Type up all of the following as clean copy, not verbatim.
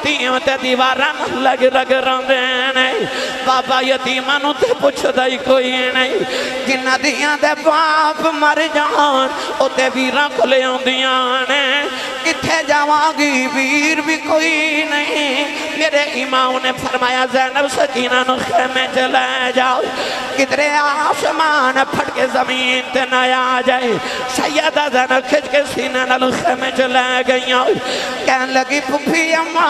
यतीम ते दीवारां लग रग रोंदे ने बाबा यतीमां नूं ते पुछदा ही कोई नहीं जिन्हां दियां दे बाप मर जान उते वीरां कोले आउंदियां ने किथे जावांगी वीर भी कोई नहीं मेरे इमाम ने फरमाया ज़ैनब सकीना नूं खेमे च ले जाओ किधरे आसमान फट के जमीन ते ना आ जाए सैयदा ज़ैनब खिंच के सीने नाल खेमे च ले गईयां कहन लगी फुफी अम्मा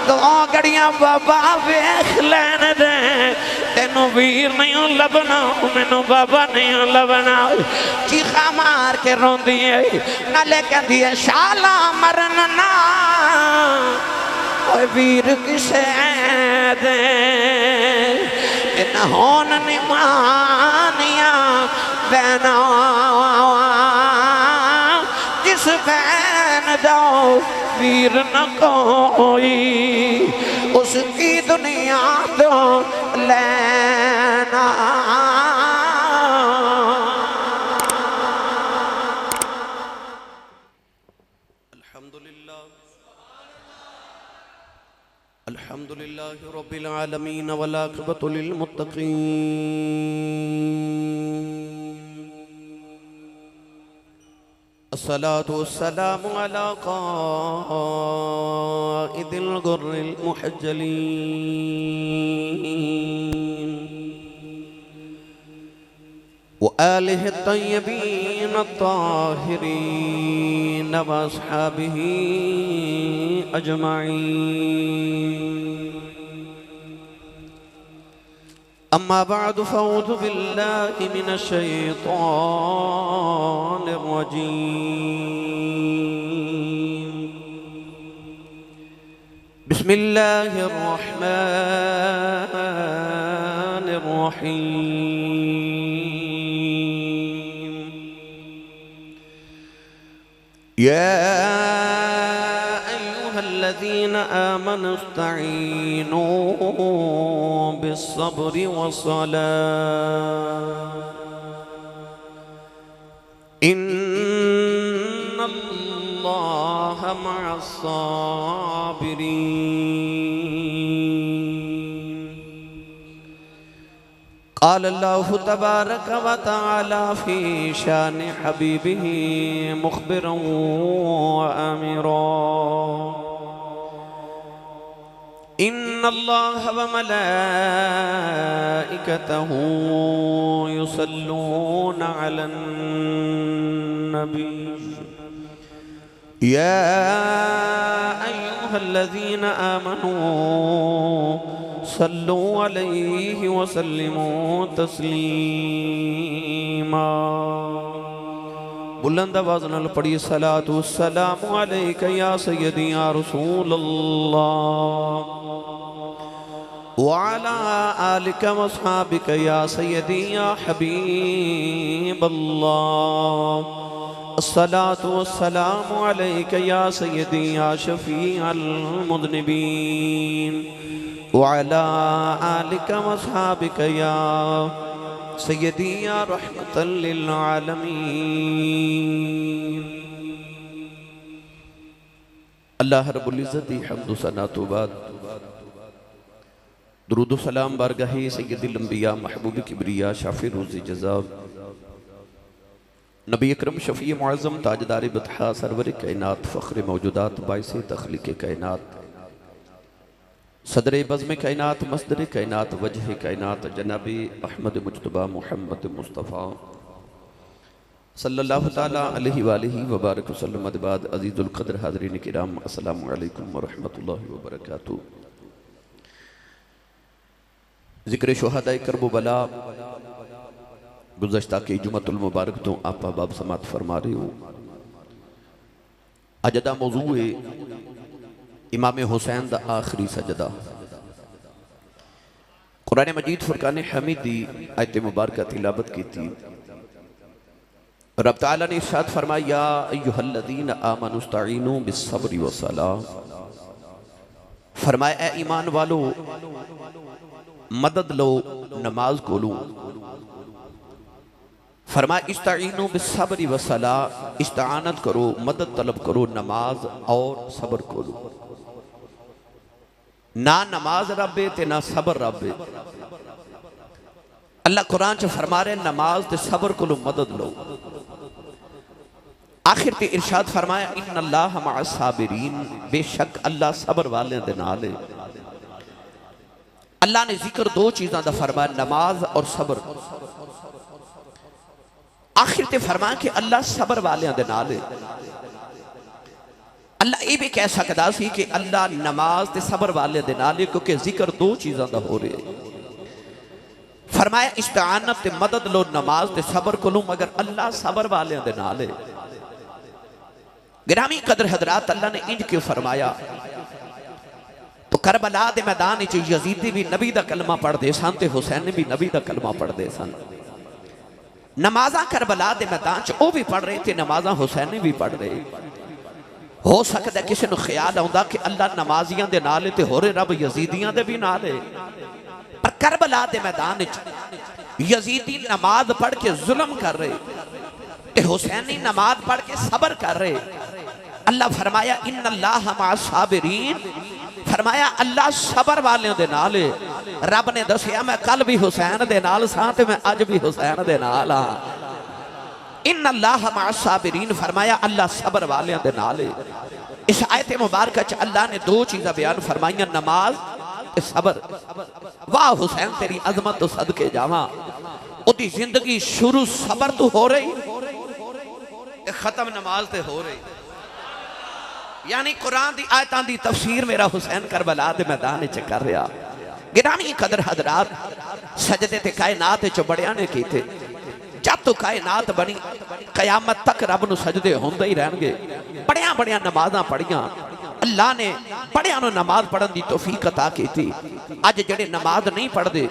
दो घड़ियां बाबा वेख लैन दे तेनू वीर नहीं लभना मैनू बाबा नहीं लभना चीखा मार के रोंदी है नाले कहती है शाला मरन ना ओए वीर किसे दे इन्ह होन निमानिया बहना जिस बहन जाओ वीर न कोई उसकी दुनिया तो लेना अल्हम्दुलिल्लाह रब्बिल आलमीन वल आक़िबतु लिल मुत्तक़ीन अस्सलातु वस्सलामु अला क़ाइदिल गुर्रिल मुहज्जलीन व आलिहि तय्यबीन अत्ताहिरीन व अस्हाबिही अजमईन अम्मा बअदु फ़अऊज़ु बिल्लाहि मिनश शैतानिर रजीम बिस्मिल्लाहिर रहमानिर रहीम या अय्युहल्लज़ीना आमनु इस्तईनू बिस्सब्रि वस्सलाह इन्नल्लाहा मअस्साबिरीन क़ाल अल्लाहु तबारक व तआला फ़ी शानि हबीबिही मुख़बिरन व आमिरा इन्नल्लाह व मलाइकतहू युसल्लूना अलन नबी या अय्युहल्लज़ीना आमनू सल्लू अलैहि व सल्लिमू तस्लीमा बुलंद आवाज़ नाल पढ़िए सलातु सलामु अलैका या सय्यदी या रसूल अल्लाह व अला आलिका व अस्हाबिका या सय्यदी या हबीब अल्लाह अस्सलातु वस्सलामु अलैका या सय्यदी या शफ़ीअल मुज़निबीन व अला आलिका व अस्हाबिका या सय्यदी या रहमतल लिल आलमीन अल्लाह रब्बुल इज़्ज़त हम्द व सना तो बाद दुरूद व सलाम बारगाहे सय्यदुल अंबिया महबूब किबरिया शाफ़ी रोज़ जज़ा नबी अकरम शफ़ी मुअज़्ज़म ताजदार बतहा सरवर कायनात फ़ख्र मौजूदात बाइस तख़लीक़ कायनात सदर बज़्म कायनात मस्दर कायनात वजह कायनात जनाबी अहमद मुज्तबा मुहम्मद मुस्तफ़ा सल्लल्लाहु ताला अलैहि वालिहि व बारक वसल्लम बाद अज़ीज़ुल क़द्र हाज़रीन किराम अस्सलामु अलैकुम व रहमतुल्लाहि व बरकातुहू। ज़िक्र शुहदाए करबला गुज़श्ता के जुमतुल मुबारक तो आप बाब समात फरमा रहे हो। अज दा मौजू है इमाम हुसैन दा आखिरी सजदा। कुरान मजीद फुरकान हमीद दी आयत मुबारक तिलावत की थी। रब तआला ने इरशाद फरमाया या अय्युहल्लज़ीना आमनु इस्तईनू बिस्सब्रि वस्सलाह। फरमाया ए ईमान वालो मदद लो नमाज को लो। फरमाया इस्ताईनु बिस्सब्रि वस्सला, इस्ताअनत करो, मदद तलब करो नमाज और सब्र करो। ना नमाज रबे ते ना सब्र रबे। अल्लाह कुरान च फरमा रहे नमाज ते सब्र को मदद लो। आखिर ते इरशाद फरमाया इन्नल्लाह मअस साबिरीन, बेशक अल्लाह सब्र वाले दे नाल है। अल्लाह ने जिक्र दो चीज़ों का फरमाया, नमाज और सब्र। आखिर ते फरमाया कि अल्लाह सब्र वाले दे नाल है। अल्लाह ये भी कह सकता सी कि अल्लाह नमाज ते सब्र वाले दे नाल है, क्योंकि जिक्र दो चीज़ों का हो रहा है। फरमाया इस्ताअनत ते मदद लो नमाज ते सब्र को लो, मगर अल्लाह सब्र वाले दे नाल है। गिरामी कदर हजरात, अल्लाह ने इंज क्यों फरमाया? तो करबला दे मैदान च यजीदी भी नबी दा कलमा पढ़ते सन ते हुसैन भी नबी दा कलमा पढ़ते सन। नमाजा करबला दे मैदान च वो भी पढ़ रहे थे, नमाजा हुसैन भी पढ़ रहे। हो सकता है किसी को ख्याल आता कि अल्लाह नमाजियां दे नाल ते होरे रब यजीदियां दे भी नाल है। पर करबला दे मैदान च यजीदी नमाज पढ़ के जुल्म कर रहे ते हुसैनी नमाज पढ़ के सब्र कर रहे। अल्लाह फरमाया इन्नल्लाह मअस साबिरीन, फरमाया अल्लाह सब्र वालियों दे नाल है। रब ने दसिया मैं कल भी हुसैन दे नाल सां ते मैं अज भी हुसैन दे नाल हां। इन्नल्लाह मअस साबिरीन, फरमाया अल्लाह सब्र वालियों दे नाल है। इस आयत मुबारक च अल्लाह ने दो चीज़ां बयान फरमाइयां, नमाज ते सब्र। वाह हुसैन तेरी अजमत तो सदके जावां, ओदी जिंदगी शुरू सब्र तो हो रही ते खत्म नमाज ते हो रही। यानी कुरान दी आयतां दी तफसीर मेरा हुसैन करबला दे मैदान च कर रहा। गिरामी कदर हजरात, सजदे ते कायनात च बड़ियां ने कीते। जब तो कायनात बनी कयामत तक रब नूं सजदे होंदे ही रहणगे। बड़ियां बड़ियां नमाज़ां पढ़ियां, अल्लाह ने बड़ियां नूं नमाज पढ़न दी तौफीक अता की थी। अज जेड़े नमाज नहीं पढ़ते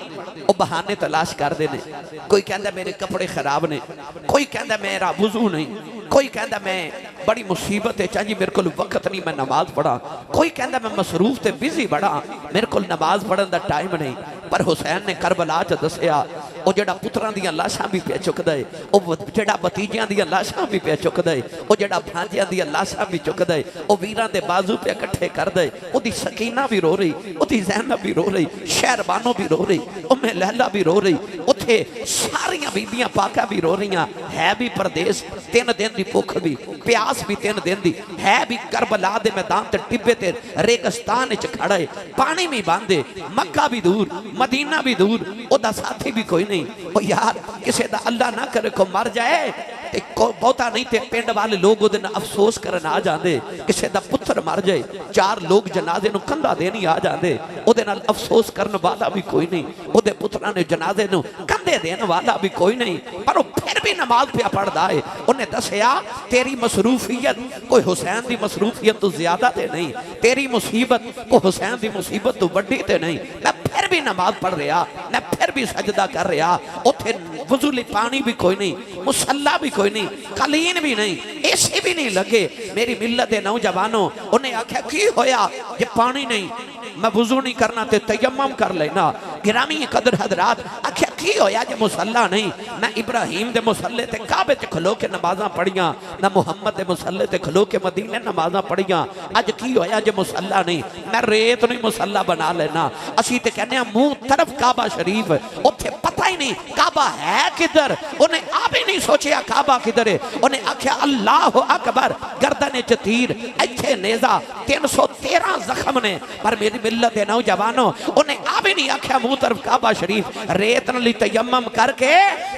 वो बहाने तलाश करते हैं। कोई कहता मेरे कपड़े खराब ने, कोई कहता मेरा वुजू नहीं, कोई कहता मैं बड़ी मुसीबत है चाची मेरे को वक्त नहीं मैं नमाज पढ़ा, कोई कहता मैं मसरूफ ते बिजी बड़ा मेरे को नमाज पढ़न का टाइम नहीं। पर हुसैन ने करबला च दसिया वो जेड़ा पुत्रां दियां लाशां भी पे चुकदा है, वो जेड़ा भतीजियां दियां लाशां भी पे चुकदा है, वो जेड़ा भांजियां दियां लाशां भी चुकदा है, वो वीरां दे बाजू पे इकट्ठे करदा है। ओदी सकीना भी रो रही, ओदी ज़ैनब भी रो रही, शहरबानो भी रो रही, उम्मे लैला भी रो रही, उथे सारियां बीबियां पाका भी रो रही। है भी परदेस, 3 दिन की भुख भी, प्यास भी 3 दिन की है भी। करबला दे मैदान ते टिब्बे ते रेगिस्तान च खड़ा है, पानी भी बंद है, मक्का भी दूर, मदीना भी दूर, ओदा साथी भी कोई नहीं। ओ यार किसी दा अल्लाह ना करे को मर जाए ते बहुता नहीं ते पिंड वाले लोग ओदे नाल अफसोस करन आ जांदे। किसी दा पुत्र मर जाए 4 लोग जनाजे नूं कंधा देनी आ जांदे, ओदे नाल अफसोस करन वाला भी कोई नहीं, ओदे पुत्रां ने जनाजे नूं कंधे देने वाला भी कोई नहीं। पर वो फिर भी नमाज पे पढ़दा है। उन्हें दसिया तेरी मसरूफियत कोई हुसैन दी मसरूफियत तो ज्यादा ते नहीं, तेरी मुसीबत को हुसैन दी मुसीबत तो वड्डी ते नहीं। मैं फिर भी नमाज पढ़ रहा, मैं फिर भी सजदा कर रहा। उथे वुजू लई पानी भी कोई नहीं, मुसल्ला भी कोई नहीं, कालीन भी नहीं, एसी भी नहीं लगे। मेरी मिल्लत दे नौजवानों, उन्हें आख्या की होया जे पानी नहीं मैं वुजू नहीं करना ते तयम्मुम कर लेना। गिरामी कदर हजरात आख्या की होया जे मुसल्ला नहीं, मैं इब्राहिम दे मुसल्ले ते काबे ते खलो के नमाज़ां पढ़ियां, मैं मुहम्मद दे मुसल्ले ते खलो के मदीने नमाज़ां पढ़ियां। अज की होया जे मुसल्ला नहीं, मैं रेत नहीं मुसल्ला बना लेना। असी ते कहने मुंह तरफ काबा शरीफ, उथे पता ही नहीं काबा है किधर। उन्हें आप ही नहीं सोचिया काबा किधर है। उन्हें आख्या अल्लाह अकबर, गर्दन च तीर, इत्थे नेज़ा, 313 जख्म ने। पर मेरी मिल्लत दे नौजवानों, उन्हें आप ही नहीं आख्या मुंह तरफ काबा शरीफ, रेत नाल तयम्मुम करके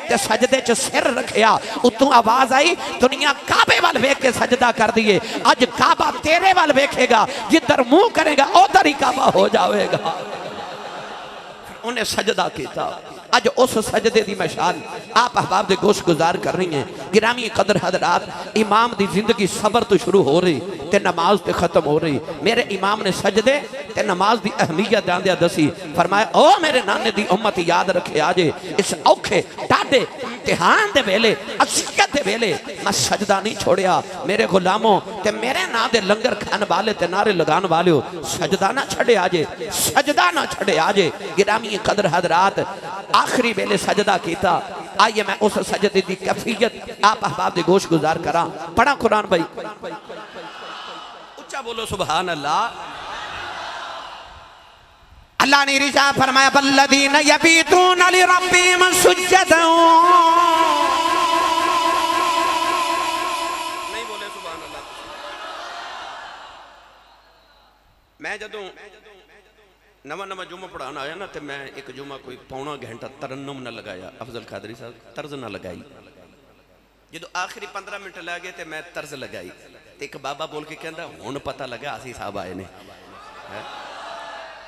ते सजदे च सिर रखिया। उतों आवाज आई दुनिया काबे वाल वेख के सजदा कर दिए। अज काबा तेरे वाल वेखेगा, जिधर मुंह करेगा उधर ही काबा हो जाएगा। उन्हें सजदा किया। अज उस सजदे की मिसाल आप अहबाब दे गोश गुजार कर रही हैं। गिरामी कदर हजरात, इमाम की जिंदगी सबर तो शुरू हो रही ते नमाज ते खत्म हो रही। मेरे इमाम ने सजदे ते नमाज की अहमियत जांदिया दसी। फरमाया ओ मेरे नाने की उम्मत याद रखे आजे, इस औखे टाडे इम्तिहान दे वेले, असियत दे वेले मैं सजदा नहीं छोड़िया। मेरे गुलामों ते मेरे नाम दे लंगर खाने वाले ते नारे लगाने वाले हो, सजदा ना छड़े आजे, सजदा ना छड़े आजे। गिरामी कदर हजरात आखिरी वेले सजदा किया। आइए मैं उस सजदे की कैफियत आप अहबाब दी गोश गुजार करा। पढ़ा कुरान भाई, उच्चा बोलो सुभान अल्लाह। अल्लाह ने रिजा फरमाया वल्लदीन यबीतून लिरब्बिहिम सुज्जदन, नहीं बोले सुभान अल्लाह। मैं जदों नवा नवा जुम्मा पढ़ाना आया ना, तो मैं एक जुम्मा कोई पौना घंटा तरन्नुम न लगाया, अफजल कादरी साहब तर्ज न लगाई। जो आखिरी 15 मिनट ला गए तो मैं तर्ज लगाई, तो एक बाबा बोल के कहता हुण पता लगा आसी साहब आए ने।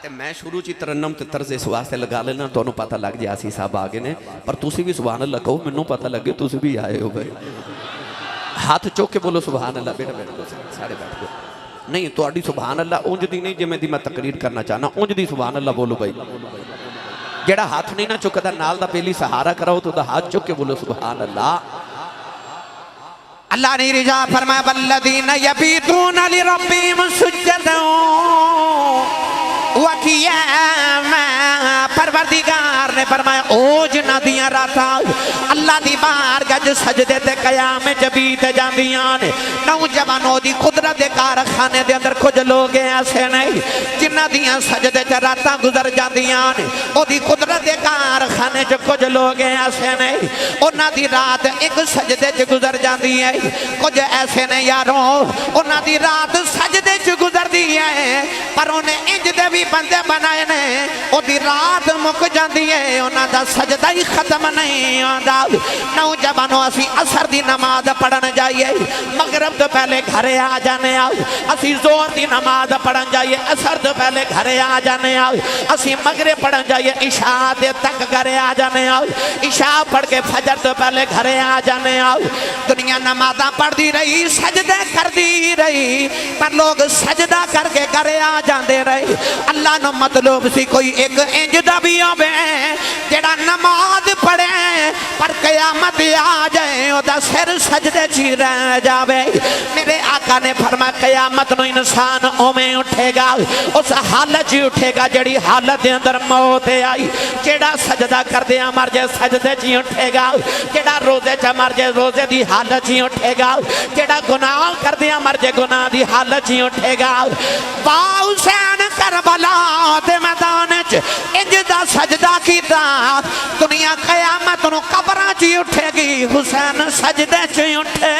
तो मैं शुरू च तरन्नुम तो तर्ज इस वास्ते लगा लेना तो पता लग जाए आसी साहब आ गए ने, पर तुसी भी सुभान अल्लाह कहो, मैनू पता लगे तुसी भी आए हो भाई। हाथ चुक के बोलो सुभान अल्लाह। बेटा बैठ सारे बैठ गए नहीं तो सुभान अल्लाह उंज दी नहीं जिमें दी मैं तकरीर करना चाहना, उंज दी सुभान अल्लाह बोलो भाई। जेड़ा हाथ नहीं ना चुकता नाल दा पहली सहारा कराओ तो हाथ चुक के बोलो सुभान अल्लाह। अल्लाह ने रिजा फरमाया वल्लदीन यबीतून लिरब्बिहिम सुज्जदन व क़ियामा। परवरदिगार ने फरमाया ओ जिन्हां दियां रातां अल्लाह दी बारगाह च सजदे ते क़याम च बीत जांदियां ने। नौजवानों दी कुदरत दे कारखाने दे अंदर कुछ लोग ऐसे नहीं जिन्हां दियां सजदे च रातां गुजर जांदियां ने। ओदी कुदरत दे कारखाने च कुछ लोग ऐसे नहीं उन्हां दी रात एक सजदे च गुजर जांदी है। कुछ ऐसे ने यारों उन्हां दी रात सजदे च गुजरदी है, पर उन्हें इंज दे भी बंदे बनाए ने ओदी रात मुक जाती है, उन्हां दा सजदा ही खत्म नहीं होंदा। नौजवानों असी असर दी नमाज पढ़न जाइए, मगरब तो पहले घरे आ जाने आओ। असी जोर दी नमाज पढ़न जाइए, असर तो पहले घरे आ जाने आओ। असी मगरिब पढ़न जाइए, इशा दे तक घरे आ जाने आओ। इशा पढ़ के फजर तो पहले घरे आ जाने आओ। दुनिया नमाजा पढ़ती रही, सजदे करती रही, पर लोग सजदा करके घरे आ जाते रहे। अल्लाह नो मतलब सी कोई एक इंज दा भी होवे जेड़ा नमाज पढ़े पर कयामत आ जाए ओदा सिर सजदे च रह जावे। मेरे आका ने फरमाया कयामत नु इंसान उवें उठेगा, उस हालत च उठेगा जेड़ी हालत दे अंदर मौत आई। जेड़ा सजदा करदे मर जाए सजदे च उठेगा, जेड़ा रोजे च मर जाए रोजे दी हालत च उठेगा, जेड़ा गुनाह करदे मर जाए गुनाह दी हालत च उठेगा। बा हुसैन करबला दे मैदान च इंज दा सजदा कीता, दुनिया कयामत नु कबरां च उठेगी, हुसैन सजदे च उठे।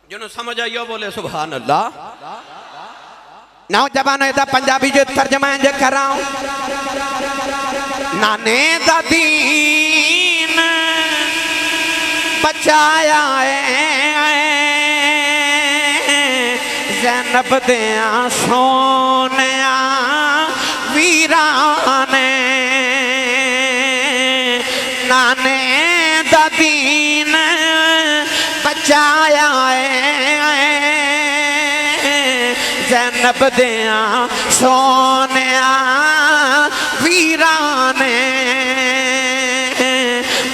जिन्हों समझ आई हो बोले सुभान अल्लाह। नौजवानों दा पंजाबी जो तर्जमा इंज कराऊं, नाने दा दीन बचाया ज़ैनब दिया सोनिया वीरा ने। नाने दा दीन बचाया ज़ैनब दिया सोनिया वीरा ने।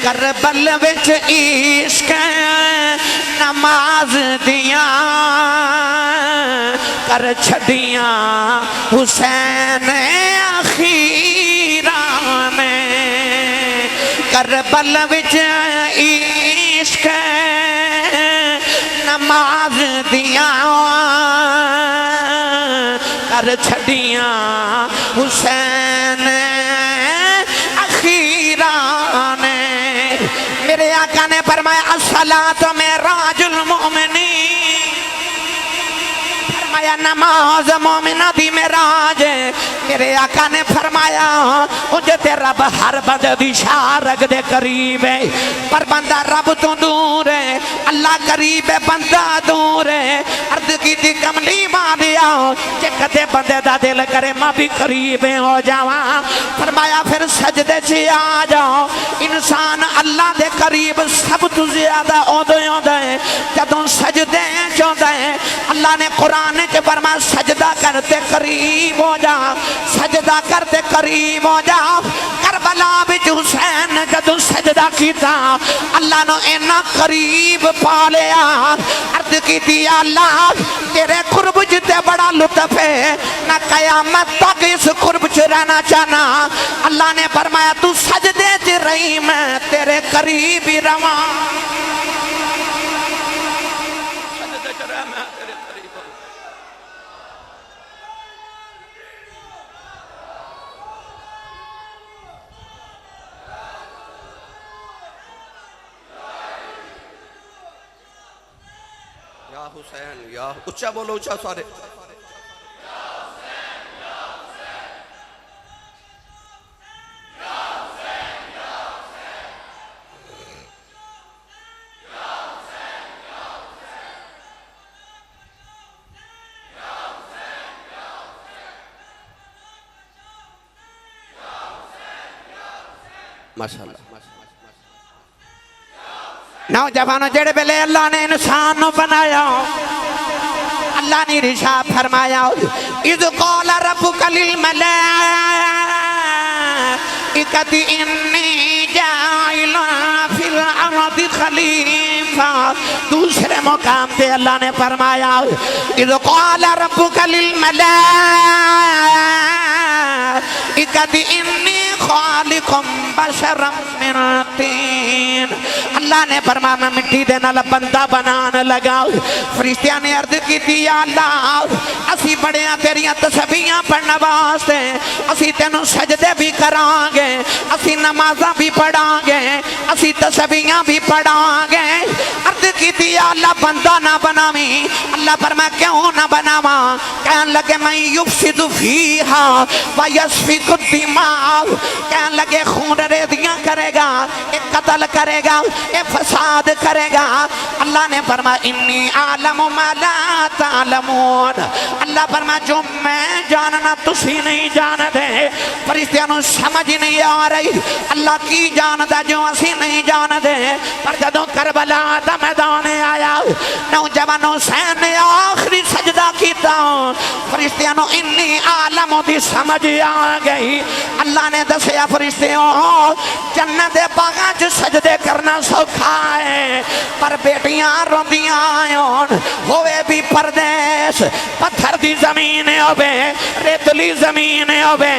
करबल विच इश्क नमाज दिया कर छड़िया हुसैन अखीरा ने। करबल विच इश्क नमाज दिया कर छड़िया हुसैन अखीरा ने। मेरे आका ने फरमाया अस्सलात मेराजुल मोमिनीन, फरमाया नमाज मोमिना दी मेराज। मेरे आका ने फरमाया उजे ते रब हर बंदे दी शाह रग दे करीब है, पर बंदा रब तो दूर है। अल्लाह करीब है बंदा दूर है। अर्ज की थी कमली मारिया जे कदे बंदे दा दिल करे मैं भी करीब हो जावा। फरमाया फिर सजदे च आ जाओ। इंसान अल्लाह दे करीब सब तो ज्यादा ओदे होंदा है जदों सजदे च होंदा है। अल्लाह ने कुरान च फरमाया सजदे सजदा करते करीब हो जा, सजदा करते करीब हो जा। करबला विच हुसैन जदों सजदा कीता अल्लाह ने इन्ना करीब पा लिया। अर्ज कीती अल्लाह तेरे कुर्ब च ते बड़ा लुत्फ है, मैं कयामत तक इस कुर्ब च रहना चाहना। अल्लाह ने फरमाया तू सजदे च रही मैं तेरे करीब ही रवा। या हुसैन या ऊंचा बोलो, ऊंचा सारे। माशाअल्लाह। नौजवानों जेड़े वेले अल्लाह ने इंसान बनाया अल्लाह ने इरशाद फरमाया इज़ क़ाल रब्बुका लिल मलाइकति इन्नी जाइलुन फिल अर्दि खलीफा। दूसरे मुकाम पे अल्लाह ने फरमाया इज़ क़ाल रब्बुका लिल मलाइकति इन्नी खालिकुम बशरम मिन तीन। अल्लाह ने फरमाया मैं मिट्टी दे नाल बंदा बनाने लगा। फरिश्तियां ने अर्ज की थी अल्लाह असी बड़े तेरियां तस्बीहां पढ़ने वास्ते, असी तेनू सजदे भी करांगे, असी नमाज़ां भी पढ़ांगे, असी तस्बीहां भी पढ़ांगे। अर्ज की थी अल्लाह बंदा ना बनावी। अल्लाह फरमाया क्यों ना बनावा? कहन लगे मैं युफ्सिदु फीहा व यस्फिकु दिमाग। कहन लगे खून रेदियां करेगा, एक कत्ल करेगा, एक फसाद करेगा। अल्लाह ने फरमाया इन्नी आलमु मा ला तालमून। अल्लाह फरमाया जो मैं जानना तुसी नहीं जानते। फरिश्तियां नूं समझ नहीं आ रही अल्लाह की जानदा जो असी नहीं जानते। पर जदों करबला दा मैदान आया नौजवान हुसैन ने आखिरी सजदा कीता। फरिश्तियां नूं इन्नी आलम दी समझ आ गई। अल्लाह ने दसिया फरिश्तियों जन्नत दे बागां च सजदे करना सौखा है, पर बेटियां रोंदियां होवे भी परदेश, पत्थर दी जमीन होवे, रेतली जमीन होवे,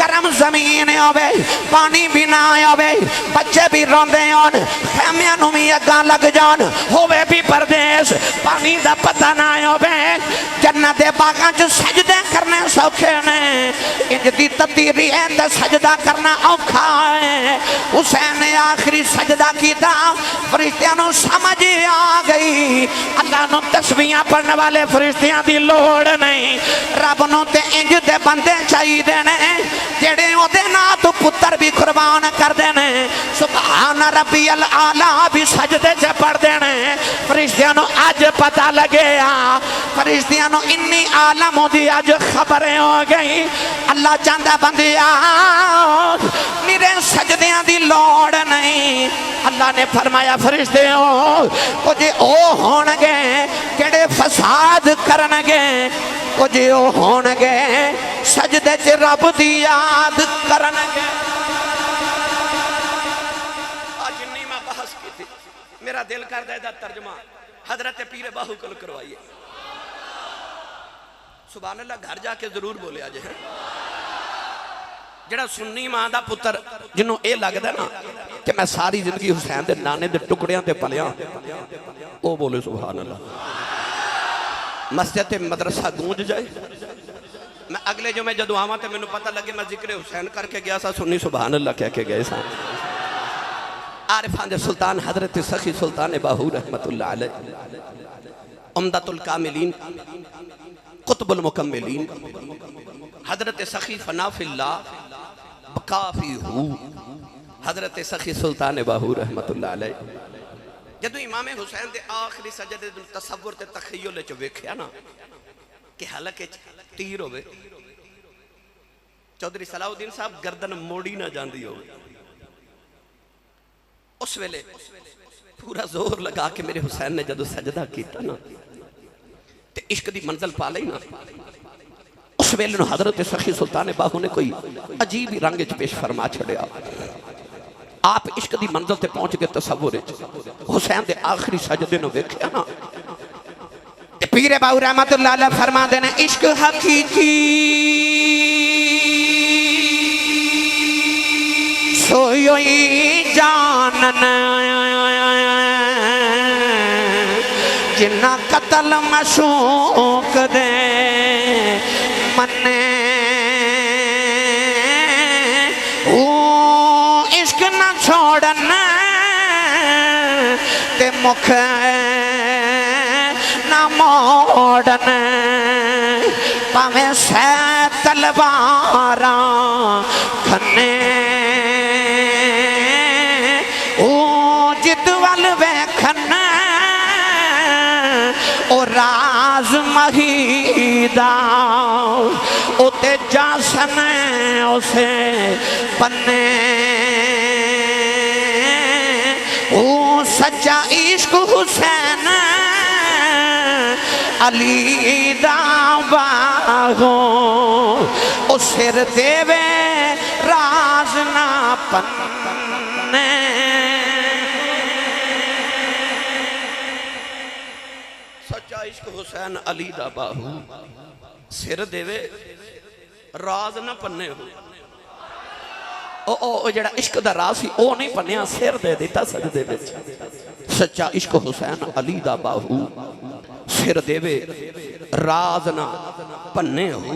गर्म जमीन होवे, पानी भी ना होवे, बच्चे भी रोंदे होन, खैमियां नूं भी अग्गां लग जान, होवे भी परदेश, पानी दा पता ना होवे। जन्नत दे बागां च सजदे करने सौखे ने, इंज दी ततीरी है ते सजदा करना औखा है। हुसैन ने आखिरी सजदा कीता। फरिश्तियां नूं समझ आ गई अल्लाह नूं तस्बीहां पढ़ने वाले फरिश्तियां दी लोड़ नहीं। रब नूं ते इंज दे बंदे चाहिए ने जेड़े ओदे नां तो पुत्तर भी कुर्बान करदे ने। सुभान रब्बियल आला भी सजदे च पढ़दे ने। फरिश्तियां नूं अज पता लगे फरिश्तियां नूं इन्नी आलम दी अज खबरें हो गई। अल्लाह चाहता बंदिया मेरे सजदियां दी लोड़ नहीं। अल्लाह ने फरमाया फरिश्तियों कुछ ओ होणगे जेड़े फसाद करनगे, कुछ ओ होणगे सजदे च रब दी याद करनगे। आज जिन्नी मैं बहस की थी मेरा दिल करदा इहदा तर्जमा हजरत पीर बाहू कोल करवाइए। सुभान अल्लाह घर जाके जरूर बोलिया जे जेड़ा सुन्नी मां दा पुत्र जिन्हों ये लगता ना कि मैं सारी जिंदगी हुसैन दे नाने दे टुकड़ियां ते पलिया, ओ बोले सुभान अल्लाह। मस्जिद ते मदरसा गूंज जाए। मैं अगले जो मैं जदों आवां ते मैनूं पता लगे मैं जिक्र हुसैन करके गया सा, सुन्नी सुभान अल्लाह कह के गए सा। आरिफान दे सुल्तान हजरत सखी सुल्तान बाहू रहमतुल्लाह अलैह, उम्दतुल कामिलीन, कुतुबुल मुकम्मिलीन, हजरत सखी फनाफिल्लाह बकाफी हूँ, हजरत सखी सुल्तान बाहू रहमतुल्लाह अलैह। जदों इमाम हुसैन दे आखिरी सजदे दे तसव्वुर ते तखय्युल च वेखिया ना कि हलके च तीर होवे, चौधरी सलाउद्दीन साहब गर्दन मोड़ी ना जाती हो, उस वेले पूरा जोर लगा के मेरे हुसैन ने जदों सजदा किया ना ते इश्क दी मंजिल पा लई ना, इस वेले हजरत सखी सुल्तान बाहू ने कोई अजीब ही रंग च पेश फरमा छड़िया। आप इश्क की मंजिल से पहुंच गए तसव्वुर हुसैन के आखिरी सजदे नु वेख्या ना। पीरे बाहू रहमतुल्लाह अलैह फरमाते ने इश्क हकीकी सोई जानन जिन्ना कतल मशूक दे मन्ने इश्क न छोड़न ते मुख न मोड़न भावें सै तलवारा खन्ने जिद वल वेखन ओ राज महीदा उते जासन उसे पन्ने ओ सच्चा इश्क हुसैन अली दा बागो ओ सिर देवे राज ना पन्ने। सच्चा इश्क हुसैन अली दा बाहू सिर देवे राज ना पन्ने हो। ओ जड़ा इश्क दा राज सी ओ नहीं पन्निया सिर दे दिता सजदे विच। सच्चा इश्क हुसैन अली दा बाहू सिर देवे राज ना पन्ने हो।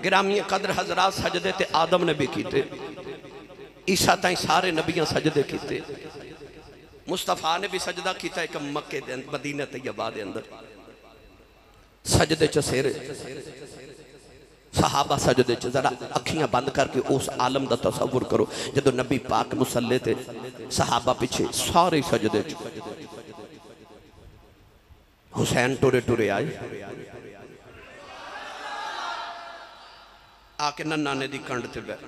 गिरामी कदर हजरात सजदे ते आदम ने भी कीते, ईसा ताई सारे नबियां सजदे कीते, मुस्तफा ने भी सजदा किया एक मक्के दे मदीने तैयबा दे अंदर सजदे च सिर। सहाबा सजदे च जरा अखियां बंद करके उस आलम दा तसव्वुर करो जदों नबी पाक मुसल्ले ते सहाबा पीछे सारे सजदे च। हुसैन टुरे टुरे आए आके नन्नाने दी कंड ते बैठ।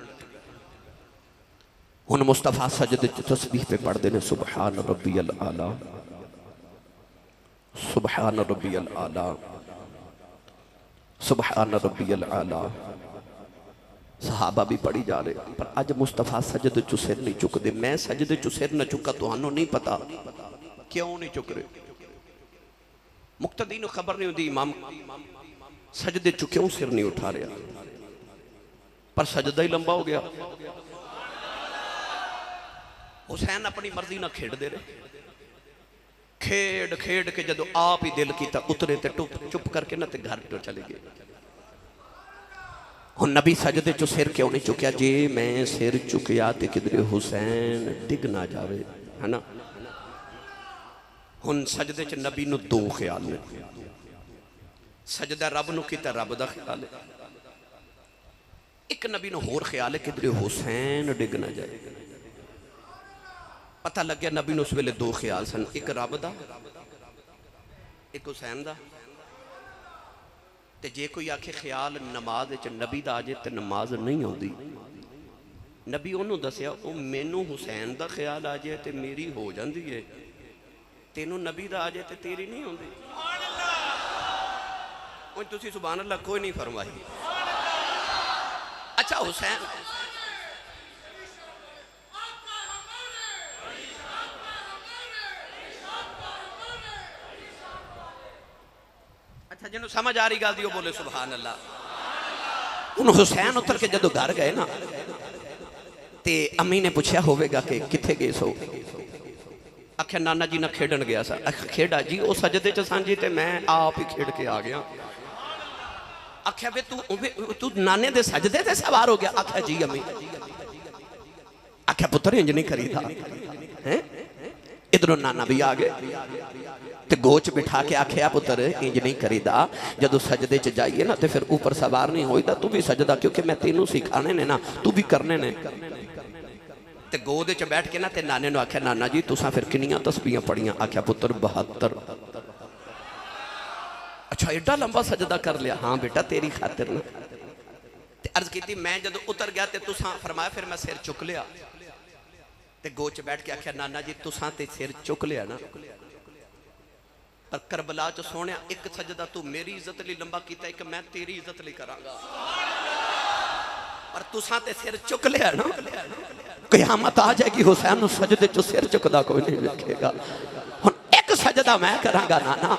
हुन मुस्तफा सजदे च तस्बीह पे पढ़ते हैं सुबहान रब्बियल आला सुबहान रब्बियल आला सुबहान रब्बियल आला। सहाबा भी पढ़ी जा रहे पर अज मुस्तफा सजदे चु सिर नहीं चुकते। मैं सजदे चु सिर न चुका तुहानू नहीं पता क्यों नहीं चुक रहे। मुक्तदी नू खबर नहीं होती इमाम सजदे चु क्यों सिर नहीं उठा रहा, पर सजदा ही लंबा हो गया। हुसैन अपनी मर्जी ना खेड़ते रहे, खेड़ खेड़ के जदों आप ही दिल किया उतरे ते चुप करके ना ते घर तो चले गए। हुन नबी सजदे चो सिर क्यों नहीं चुकया? जे मैं सिर चुकया तो किधरे हुसैन डिग ना जावे, है ना। हुन सजदे च नबी नू दो ख्याल ने, सजदा रब नू कीता रब दा ख्याल है, एक नबी नू होर ख्याल है किधरे हुसैन डिग ना जाए। पता लग गया नबी उस वेले दो ख्याल सन, एक रब दा एक हुसैन दा। ते जे कोई आखे ख्याल नमाज च नबी दा आ जाए तो नमाज नहीं आती। नबी उन्होंने दसिया वो मैनू हुसैन दा ख्याल आ जाए तो मेरी हो जाती है, तेनू नबी दा आ जाए तो तेरी नहीं आती। तुसी सुभान अल्लाह कोई नहीं फरमाई। अच्छा हुसैन अच्छा जिन्होंने समझ आ रही गल दी बोले सुभान अल्लाह। हुन हुसैन उतर के जदों घर गए ना ते अम्मी ने पूछा होवेगा कि किथे गए सो? आख्या नाना जी ना खेडन गया सा। खेड़ा जी वो सजदे च सांझी ते मैं आप ही खेड़ के आ गया। आख्या वे तू नाने दे सजदे ते सवार हो गया? आख्या जी अम्मी। आख्या पुत्र इंज नहीं करी था है। इधरों नाना भी आ गए ते गोच बिठा के आख्या पुत्र इंज नहीं करीदा, जदों सजदे च जाइए ना तो फिर ऊपर सवार नहीं होईदा, तू भी सजदा क्योंकि मैं तेनू सिखाने ने ना, तू भी करने ने। ते गोद च बैठ के ना ते नाने नू आख्या नाना जी तुसां फिर किन्नियां तस्बीहां पढ़ियां? आख्या पुत्र 72। अच्छा एडा लंबा सजदा कर लिया? हाँ बेटा तेरी खातिर ना। ते अर्ज की मैं जदों उतर गया ते तुसां फरमाया फिर मैं सिर चुक लिया ते गोद च बैठ के आख्या नाना जी तुसां ते सिर चुक लिया ना, पर करबला च सोने एक सजदा तू मेरी इज्जत लिए लंबा किया, एक मैं तेरी इज्जत लिए करांगा। पर तुसा ते सिर चुक लिया ना, क़यामत आ जाएगी हुसैन नूं सजदे चो सिर चुकदा कोई नहीं वेखेगा। हुण एक सजदा मैं करांगा नाना,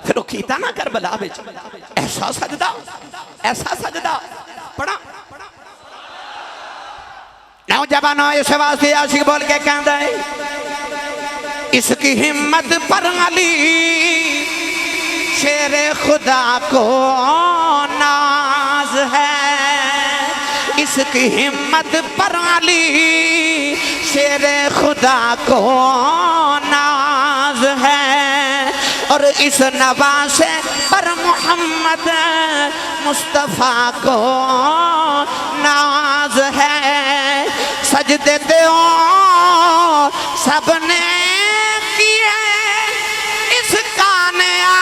फिर वो कीता ना करबला विच ऐसा सजदा पढ़ा। नौजवानों इस वास्ते आशिक बोल के कहता है, इसकी हिम्मत पर अली शेरे खुदा को नाज है, इसकी हिम्मत पर अली शेरे खुदा को नाज है, और इस नवासे पर मोहम्मद मुस्तफ़ा को नाज है। सजदे ते सबने किए, इसका नया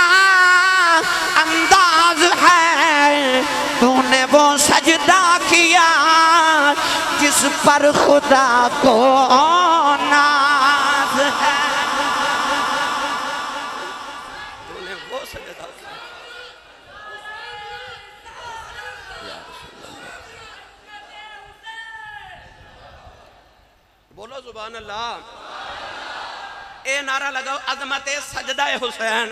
अंदाज है, तूने वो सजदा किया जिस पर खुदा को नाज है। तूने वो सजदा किया। बोलो सुभान अल्लाह। ए नारा लगाओ अजमत सजदा हुसैन।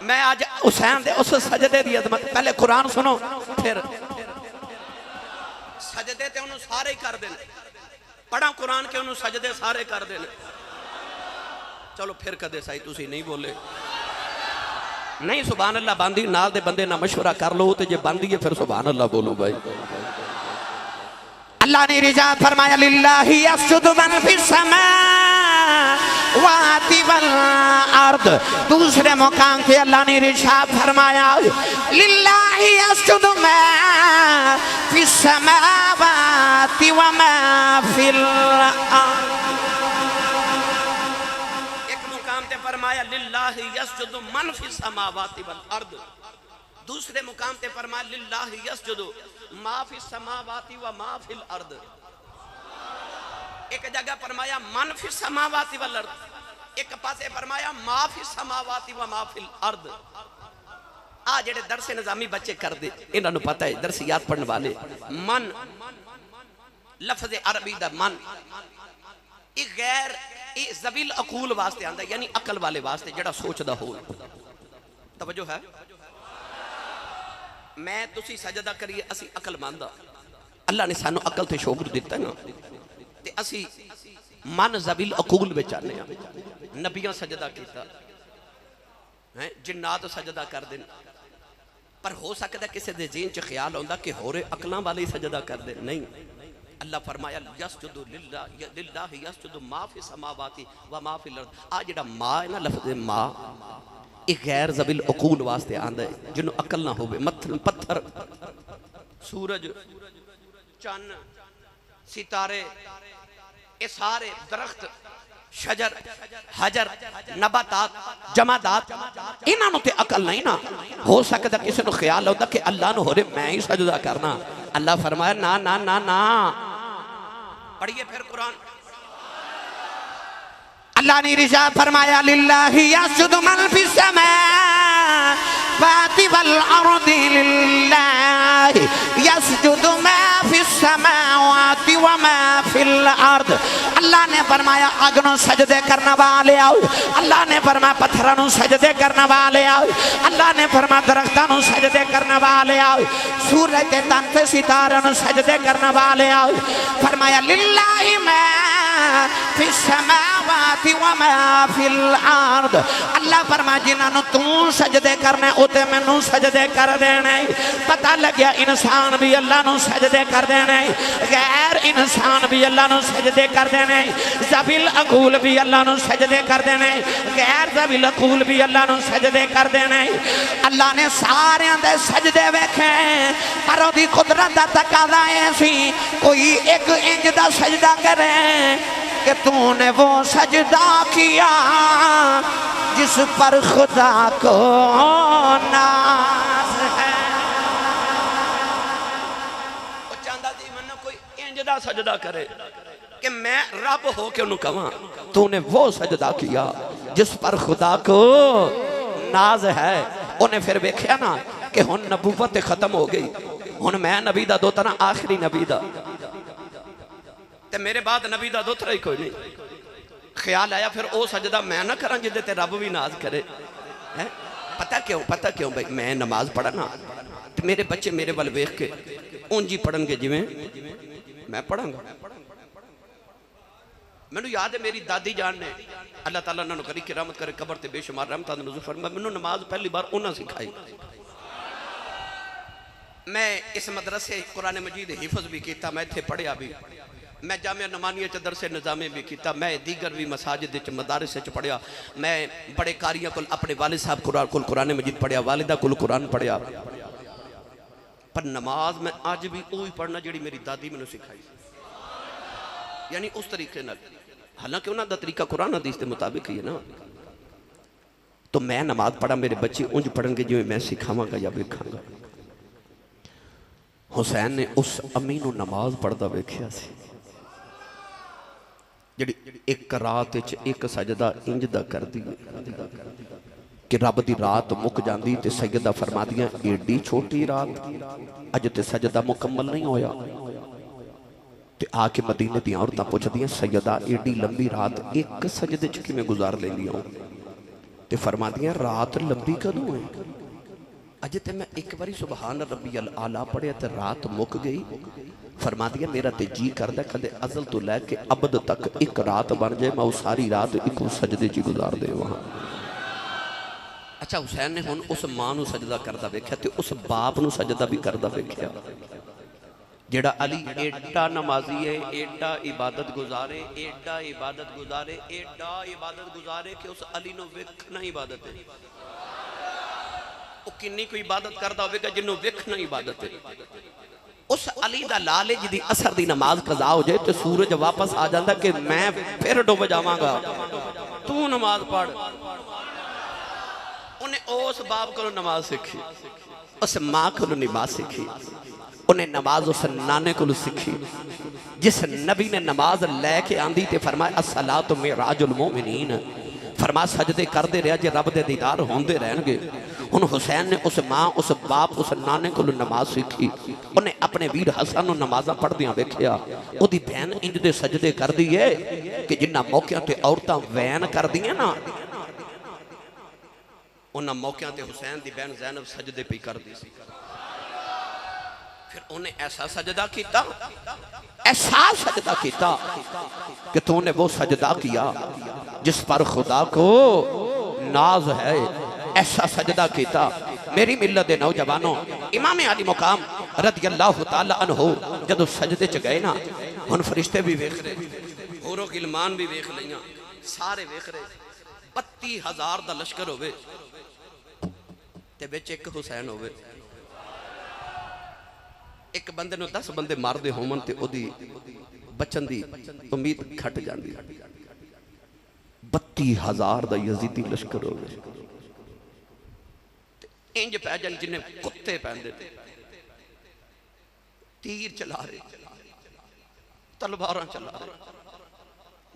मैं आज हुसैन दे उस सजदे दी अजमत, पहले कुरान सुनो फिर सजदे ते उन्होंने सारे ही कर देने, पढ़ा कुरान के उन्होंने सजदे सारे कर देने। चलो फिर कदे सही तुसी नहीं बोले नहीं। सुभान अल्लाह बांदी नाल दे बंदे ना मशवरा कर लो, तो जे बांदी है फिर सुभान अल्लाह बोलो भाई। अल्लाह ने इरशाद फरमाया, लिल्लाहि यसजुदु मन फिस समावाति वल अर्द। दूसरे मुकाम पे अल्लाह ने इरशाद फरमाया, लिल्लाहि यसजुदु मा फिस समावाति व मा फिल अर्द। एक मुकाम पे फरमाया लिल्लाहि यसजुदु मन फिस समावाति वल अर्द। दूसरे मुकाम पे फरमाया लिल्लाहि यसजुदु मा फिस समावाति व मा फिल अर्द। एक जगह फरमाया मन फिस समावाति वल अर्द, एक पासे फरमाया मा फिस समावाति व मा फिल अर्द। आ जेड़े दरस निजामी बच्चे कर दे, इन्हां नूं पता है दरसियात पढ़ने वाले, मन लफ्ज़ अरबी दा मन ये गैर ये ज़बील अकूल वास्ते आंदा, यानी अकल वाले वास्ते जेड़ा सोचदा हो। तवज्जो है। मैं तुसी सजदा करिए असी अकलमंद आ, अल्लाह ने सानू अकल ते शौक दिता ना, ते असी मन ज़बील अकूल विच आने आ। नबियां सजदा कीता है, जिन्नात सजदा कर देन, पर हो सकता किसी दे ज़हन च ख्याल आउंदा कि होरे अकलां वाले ही सजदा कर दे। नहीं, अल्लाह फरमाया यसजुदु लिल्लाहि यसजुदु मा फिस समावाति व मा फिल अर्द। आ जेड़ा मा है ना लफ्ज़ मा, एक गैर ज़बील अकूल वास्ते आंदा है, जिन्हों अकल ना होवे। मत्थल पत्थर, सूरज, चन्न, सितारे, ये सारे दरख्त, शजर, हजर, नबातात, जमादात, इन्हों ते अकल नहीं ना। हो सकता किसी को ख्याल होता कि अल्लाह ने हो रहे मैं ही सजदा करना। अल्लाह फरमाया ना ना ना ना। पढ़िए फिर कुरान। अल्लाह ने इरशाद फरमाया, लिल्लाहि यसजुदु मन फिस समावाति वल अर्दि, लिल्लाहि यसजुदु मा फिस समावाति व मा फिल अर्द। अल्लाह ने फरमाया अग्नों सजदे करने वाले आओ, अल्लाह ने फरमाया पत्थरों सजदे करने वाले आओ, अल्लाह ने फरमाया दरख्तों सजदे करने वाले आओ, सूरज के तन पे सितारों सजदे करने वाले आओ। फरमाया लिल्लाहि मा फिस समावाति व मा फिल अर्द। अल्लाह फरमाया जिन्होंने तू सजदे करने उते मैनू सजदे कर देने। पता लग्या इंसान भी अल्लाह नू सजदे कर देने, गैर इंसान भी अल्लाह नू सजदे कर देने, ज़बील अकूल भी अल्लाह नू सजदे कर देने, गैर ज़बील अकूल भी अल्लाह नू सजदे कर देने। अल्लाह ने सारे दे सजदे वेखे, पर ओदी कुदरत दा तकाज़ा ऐसी कोई एक इंज दा सजदा करे कि तूने वो सजदा किया जिस पर खुदा को नाज है। वो चाहता जी मन्नो कोई इंज दा सजदा करे कि मैं रब हो के उन्होंने कहा तूने वो सजदा किया जिस पर खुदा को नाज है। उन्हें फिर वेख्या ना कि हुण नबूवत खत्म हो गई, हुण मैं नबी दा दोता ना आखिरी नबी दा, ते मेरे बाद नबी दा दोतरा ही कोई नहीं। ख्याल आया फिर वो सजदा मैं ना करा जिदे ते रब भी नाज करे है। पता क्यों? पता क्यों भाई? मैं नमाज पढ़ा ना तो मेरे बच्चे मेरे वाल वेख के उंज ही पढ़नगे जिवें मैं पढ़ांगा। मैनू याद है मेरी दादी जान ने, अल्लाह ताला उन्होंने करी किरामत करे, कबर ते बेशुमार रहमतां नज़ूल फरमाए, मैनू नमाज पहली बार उन्होंने सिखाई। मैं इस मदरसे कुरान मजीद हिफज भी किया, मैं इत्थे पढ़िया भी, मैं जामिया नमानिया च दरसे निज़ामे भी किया, मैं दीगर भी मसाजिद च मदारिस च पढ़िया, मैं बड़े कारियां को अपने वालिद साहब कुरान मजीद पढ़िया, वालिदा को कुरान पढ़िया, पर नमाज मैं अज भी वही पढ़ना जी मेरी दादी मैनू सिखाई, यानी उस तरीके नाल। हालांकि उन्होंने तरीका कुरान हदीस के मुताबिक ही है ना। तो मैं नमाज पढ़ा, मेरे बच्चे उंज पढ़नगे जिवें मैं सिखावांगा या वेखांगा। हुसैन ने उस अम्मी नूं नमाज पढ़दा वेख्या सी, जिहड़ी एक रात विच एक सजदा इंज दा करदी है कि रब दी रात मुक जांदी ते सैयदा फरमादियां एडी छोटी रात अज ते सजदा मुकम्मल नहीं होया। ते आके मदीने दी औरतां पुछदियां सैयदा एडी लंबी रात एक सजदे च किवें गुजार लैंदियां? ते फरमादियां रात लंबी कदों है? अज ते मैं एक बारी सुबहान रब्बियल आला पढ़िया ते रात मुक गई। फरमादियां मेरा ते जी करदा कदे अज़ल तो लैके अबद तक एक रात बन जाए, मैं सारी रात एक सजदे च गुजार देवां। अच्छा, हुसैन ने हुण उस मां नूं सजदा करदा वेख्या ते उस बाप नूं सजदा भी करदा वेख्या, जेड़ा अली एडा नमाजी है, एडा इबादत गुजारे, एडा इबादत गुजारे, एडा इबादत गुजारे कि उस अली नूं वेखना इबादत है। वो किन्नी कोई इबादत करदा होवेगा जिन्हों वेखना इबादत है। उस अली दा लाले जी दी असर दी नमाज कज़ा हो जाए तो सूरज वापस आ जाता कि मैं फिर डुब जावांगा, तू नमाज पढ़। उन्हें उस बाप को नमाज सीखी, उस मां को नमाज सीखी, उन्हें नमाज उस नाने को सीखी जिस नबी ने नमाज लैके आंदी ते फरमाया अस्सलातु मिराजुल मोमिनीन। फरमा सजदे करते रहा जे रब दे दीदार होंदे रहणगे। हुण हुसैन ने उस मां उस बाप उस नाने को नमाज सीखी। उन्हें अपने वीर हसन नूं नमाज़ां पढ़दियां वेखिया, उहदी भैन इंज दे सजदे करदी है कि जिन्हां मौकिआं ते औरतां वैन करदियां ना, उन्हां मौकिआं ते हुसैन दी बहन ज़ैनब सजदे पई करदी सी। फिर उन्हें ऐसा सजदा किया, ऐसा सजदा किया कि तूने वो सजदा किया जिस पर खुदा को नाज है। ऐसा सजदा किया। मेरी मिल्लत दे नौजवानों, इमाम अली मुकाम रज़ियल्लाहु तआला अन्हु जदों सजदे च गए ना, हुण फरिश्ते भी वेख रहे, होरो गिलमान भी वेख लईयां, सारे वेख रहे। 32,000 दा लश्कर होवे ते विच एक हुसैन होवे। एक बंदे नूं 10 बंदे मारदे होवन ते ओदी बचन दी उम्मीद घट जाती। 32,000 दा यजीदी लश्कर होवे, इंज पै जान जिन्हें कुत्ते पैंदे, तीर चला रहे, तलवारां चला रहे,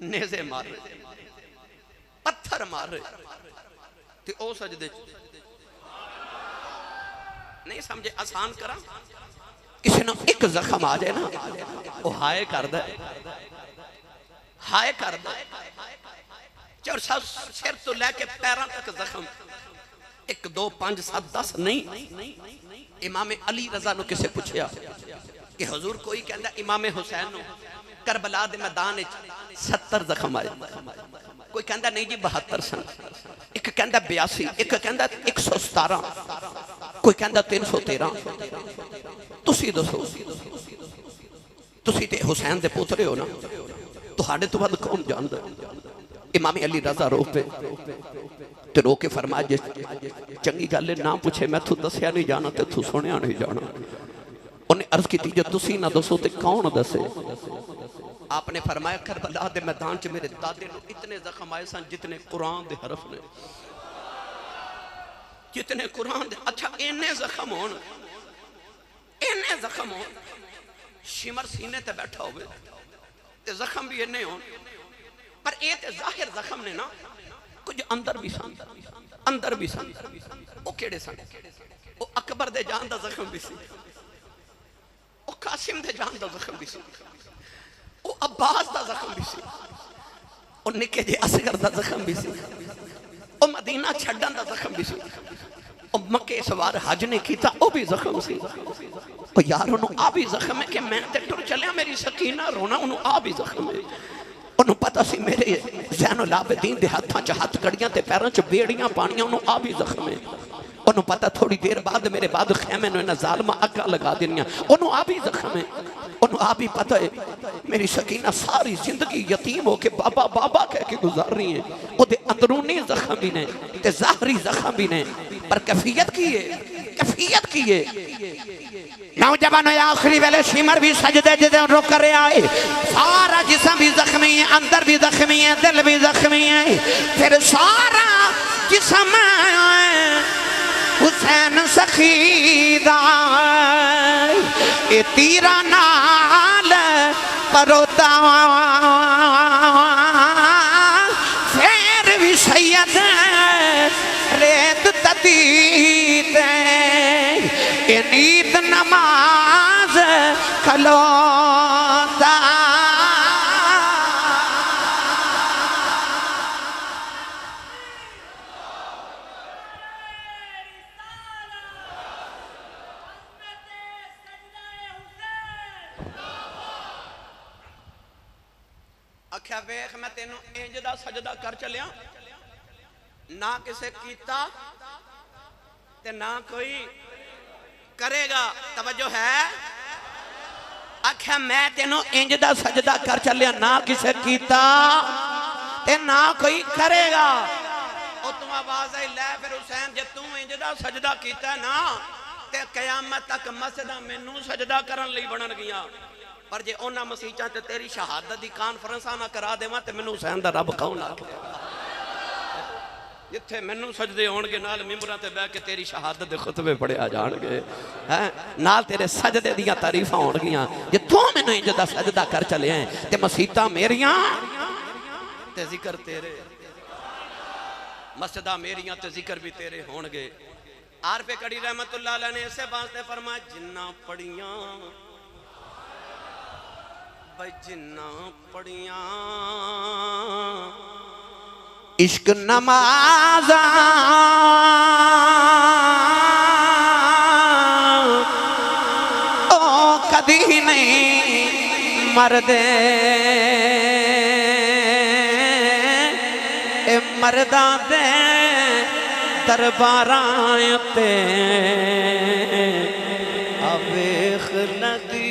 नेज़े मार रहे, पत्थर मार रहे, ते ओ सजदे नहीं समझे। आसान करा, किसी ने एक जख्म आ जाए ना, वो हाय करदा, हाय करदा, चार सब सिर तो लैके पैरों तक जख्म, 1 2 5 7 10 नहीं। इमाम अली रज़ा नूं किसे पूछया कि हुजूर कोई कहंदा इमाम हुसैन नूं करबला दे मैदान विच 70 जख्म आए, कोई कहंदा नहीं जी 72 सन, एक कहंदा 82, एक कहंदा 117, कोई कहंदा 313। तुसी दसो, तुसी ते हुसैन दे पुत्रे हो ना, तुहाडे तो वध कौन जानदा? इमाम अली रज़ा रो पे ते रो के फरमाया जे चंगी गल ना पूछे, मैं तू दसिया नहीं जाना ते तू सुनिया नहीं जाना। उन्हें अर्ज की जे तुसी ना दसो ते कौन दसे? आपने फरमाया करबला दे मैदान च मेरे दादे नूं इतने जख्म आए सन जितने कुरान दे हरफ ने, जितने कुरान दे। अच्छा इन्ने जख्म होण, इन्ने जख्म होण, शिमर सीने ते बैठा होवे ते जख्म भी इन्ने होण, पर ये ते जाहिर जख्म ने ना, कुछ अंदर भी सन, अंदर भी सन। वो केड़े सन? वो अकबर दे जान दा जख्म भी सी, वो कासिम दे जान दा जख्म भी सी, वो अब्बास दा जख्म भी सी, वो निके जे असगर दा जख्म भी सी, वो मदीना छड्डन दा जख्म भी सी, वो मक्के सवार हज ने कीता वो भी जख्म सी। ओ यार उन्होंने आ भी जख्म है कि मैं ते टुर चलिया मेरी सकीना रोना, उन्होंने आ भी जख्म है। उन्होंने पता सी मेरे ज़ैनुल आबिदीन दे हाथां च हाथ कड़ियां ते पैरों च बेड़ियां पानियां, उन्होंने आ भी जख्म है। उन्होंने पता थोड़ी देर बाद मेरे बाद खैमे इन्होंने जालमा अग्गा लगा देनिया, उन्होंने आ भी जख्म है। उन्होंने आ भी पता है मेरी सकीना सारी जिंदगी यतीम होके बाबा बाबा कह के गुजार रही है। उहदे अंदरूनी जख्म भी ने ते ज़ाहरी जख्म भी ने, पर कैफियत की है, कैफियत की है। नौजवान आखिरी वेले शिमर भी सजदे जिदे रुक कर आए, सारा जिस्म भी जख्मी है, अंदर भी जख्मी है, दिल भी जख्मी है, फिर सारा जिस्म हुसैन सखीदा ए तीरा नाल परोता, फिर भी सैयद रेत तदीद ए नीत नमाज खलोता। आख्या वेख मैं तेनू इंज दा सजदा कर चलिया, ना किसे कीता ते ना कोई करेगा। तवज्जो है? आख्या मैं तेनू इंज दा सजदा कर चलिया, ना किसे कीता ते ना कोई करेगा। ओ तू आवाज आई लै फिर हुसैन जे तू इंज दा सजदा कीता ना ते कयामत तक मस्जिदां मैनू सजदा करन लई बनन गियां, पर जे उन्हां मसीतां ते तेरी शहादत दी कॉन्फ्रेंसां ना करा देवां ते मैनू हुसैन दा रब कौन आखेगा? जिथे मैनू सजदे होणगे नाल मिंबरां ते बैठ के तेरी शहादत दे खुतबे पढ़िया जाणगे, हैं नाल तेरे सजदे दियां तारीफां होणगियां। जे तू मैनू इंज दा सजदा कर चले ते मसीतां मेरियां ते जिक्र तेरे, मस्जिदां मेरियां ते जिक्र भी तेरे होणगे। आरफे कड़ी रहमतुल्लाह अलैह ने इसे वास्ते फरमाया जिन्ना पढ़ियां भाई जिन्ना पढ़ियां इश्क नमाज़ा ओ कदी नहीं मरदे, ए मरदा दे दरबारां ते आवेख नदी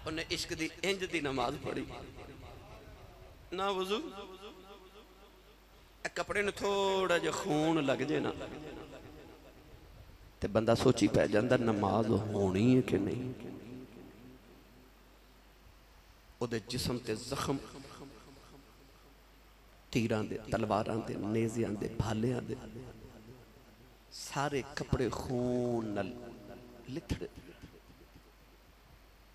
उन्हें इश्क दी इंज दी नमाज पढ़ी ना वजू, कपड़े ने थोड़ा जा खून लग जाए ना ते बंदा सोची पै जांदा नमाज होनी है कि नहीं। उहदे जिस्म ते जख्म तीरां दे, तलवारां दे, नेज़ियां दे, भालियां दे सारे कपड़े खून नाल लिथड़े,